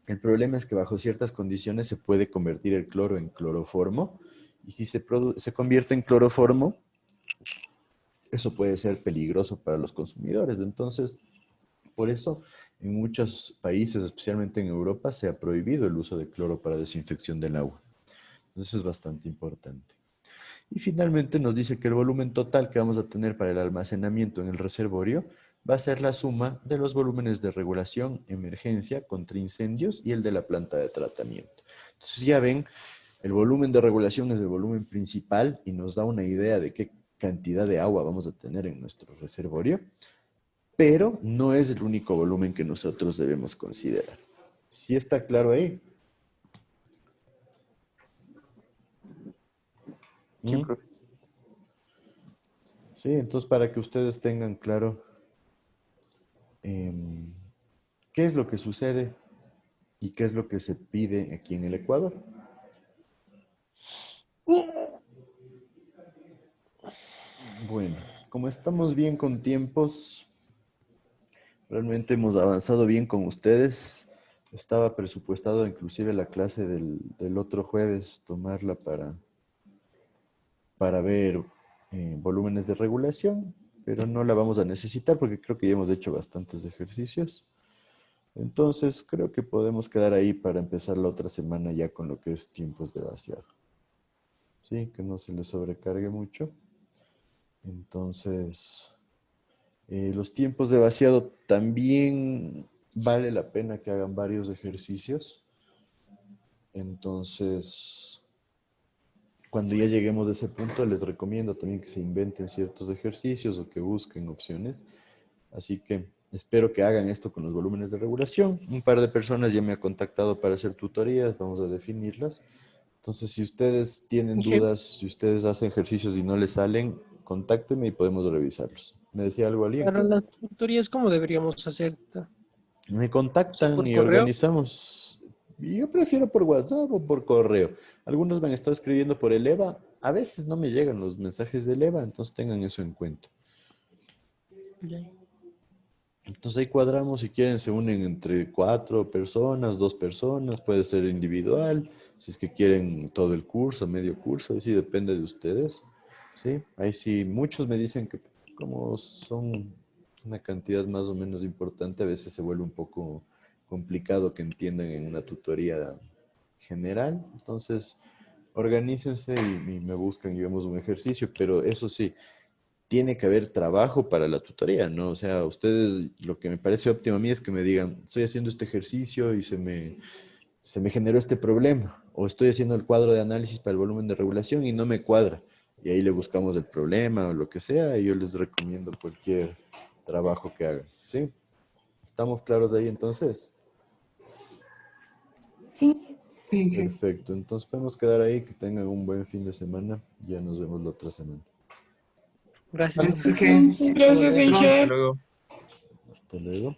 el problema es que bajo ciertas condiciones se puede convertir el cloro en cloroformo. Y si se convierte en cloroformo, eso puede ser peligroso para los consumidores. Entonces, por eso, en muchos países, especialmente en Europa, se ha prohibido el uso de cloro para desinfección del agua. Entonces, eso es bastante importante. Y finalmente nos dice que el volumen total que vamos a tener para el almacenamiento en el reservorio va a ser la suma de los volúmenes de regulación, emergencia, contra incendios y el de la planta de tratamiento. Entonces ya ven, el volumen de regulación es el volumen principal y nos da una idea de qué cantidad de agua vamos a tener en nuestro reservorio, pero no es el único volumen que nosotros debemos considerar. ¿Sí está claro ahí? Sí, profe. Sí, entonces para que ustedes tengan claro qué es lo que sucede y qué es lo que se pide aquí en el Ecuador. Bueno, como estamos bien con tiempos, realmente hemos avanzado bien con ustedes. Estaba presupuestado inclusive la clase del otro jueves, tomarla para ver volúmenes de regulación, pero no la vamos a necesitar porque creo que ya hemos hecho bastantes ejercicios. Entonces, creo que podemos quedar ahí para empezar la otra semana ya con lo que es tiempos de vaciado. Sí, que no se les sobrecargue mucho. Entonces, los tiempos de vaciado también vale la pena que hagan varios ejercicios. Entonces, cuando ya lleguemos a ese punto, les recomiendo también que se inventen ciertos ejercicios o que busquen opciones. Así que espero que hagan esto con los volúmenes de regulación. Un par de personas ya me han contactado para hacer tutorías, vamos a definirlas. Entonces, si ustedes tienen dudas, si ustedes hacen ejercicios y no les salen, contáctenme y podemos revisarlos. ¿Me decía algo alguien? Para las tutorías, ¿cómo deberíamos hacer? Me contactan ¿Por y correo? organizamos. Yo prefiero por WhatsApp o por correo. Algunos me han estado escribiendo por el EVA. A veces no me llegan los mensajes del EVA, entonces tengan eso en cuenta. Entonces ahí cuadramos, si quieren se unen entre 4 personas, 2 personas, puede ser individual, si es que quieren todo el curso, medio curso, ahí sí depende de ustedes. Sí, ahí sí, muchos me dicen que como son una cantidad más o menos importante, a veces se vuelve un poco complicado que entiendan en una tutoría general. Entonces, organícense y me buscan y vemos un ejercicio, pero eso sí, tiene que haber trabajo para la tutoría, ¿no? O sea, ustedes, lo que me parece óptimo a mí es que me digan, estoy haciendo este ejercicio y se me generó este problema, o estoy haciendo el cuadro de análisis para el volumen de regulación y no me cuadra. Y ahí le buscamos el problema o lo que sea, y yo les recomiendo cualquier trabajo que hagan, ¿sí? ¿Estamos claros ahí entonces? Sí. Perfecto, entonces podemos quedar ahí, que tengan un buen fin de semana, ya nos vemos la otra semana. Gracias. Gracias, Inge. Hasta luego. Hasta luego.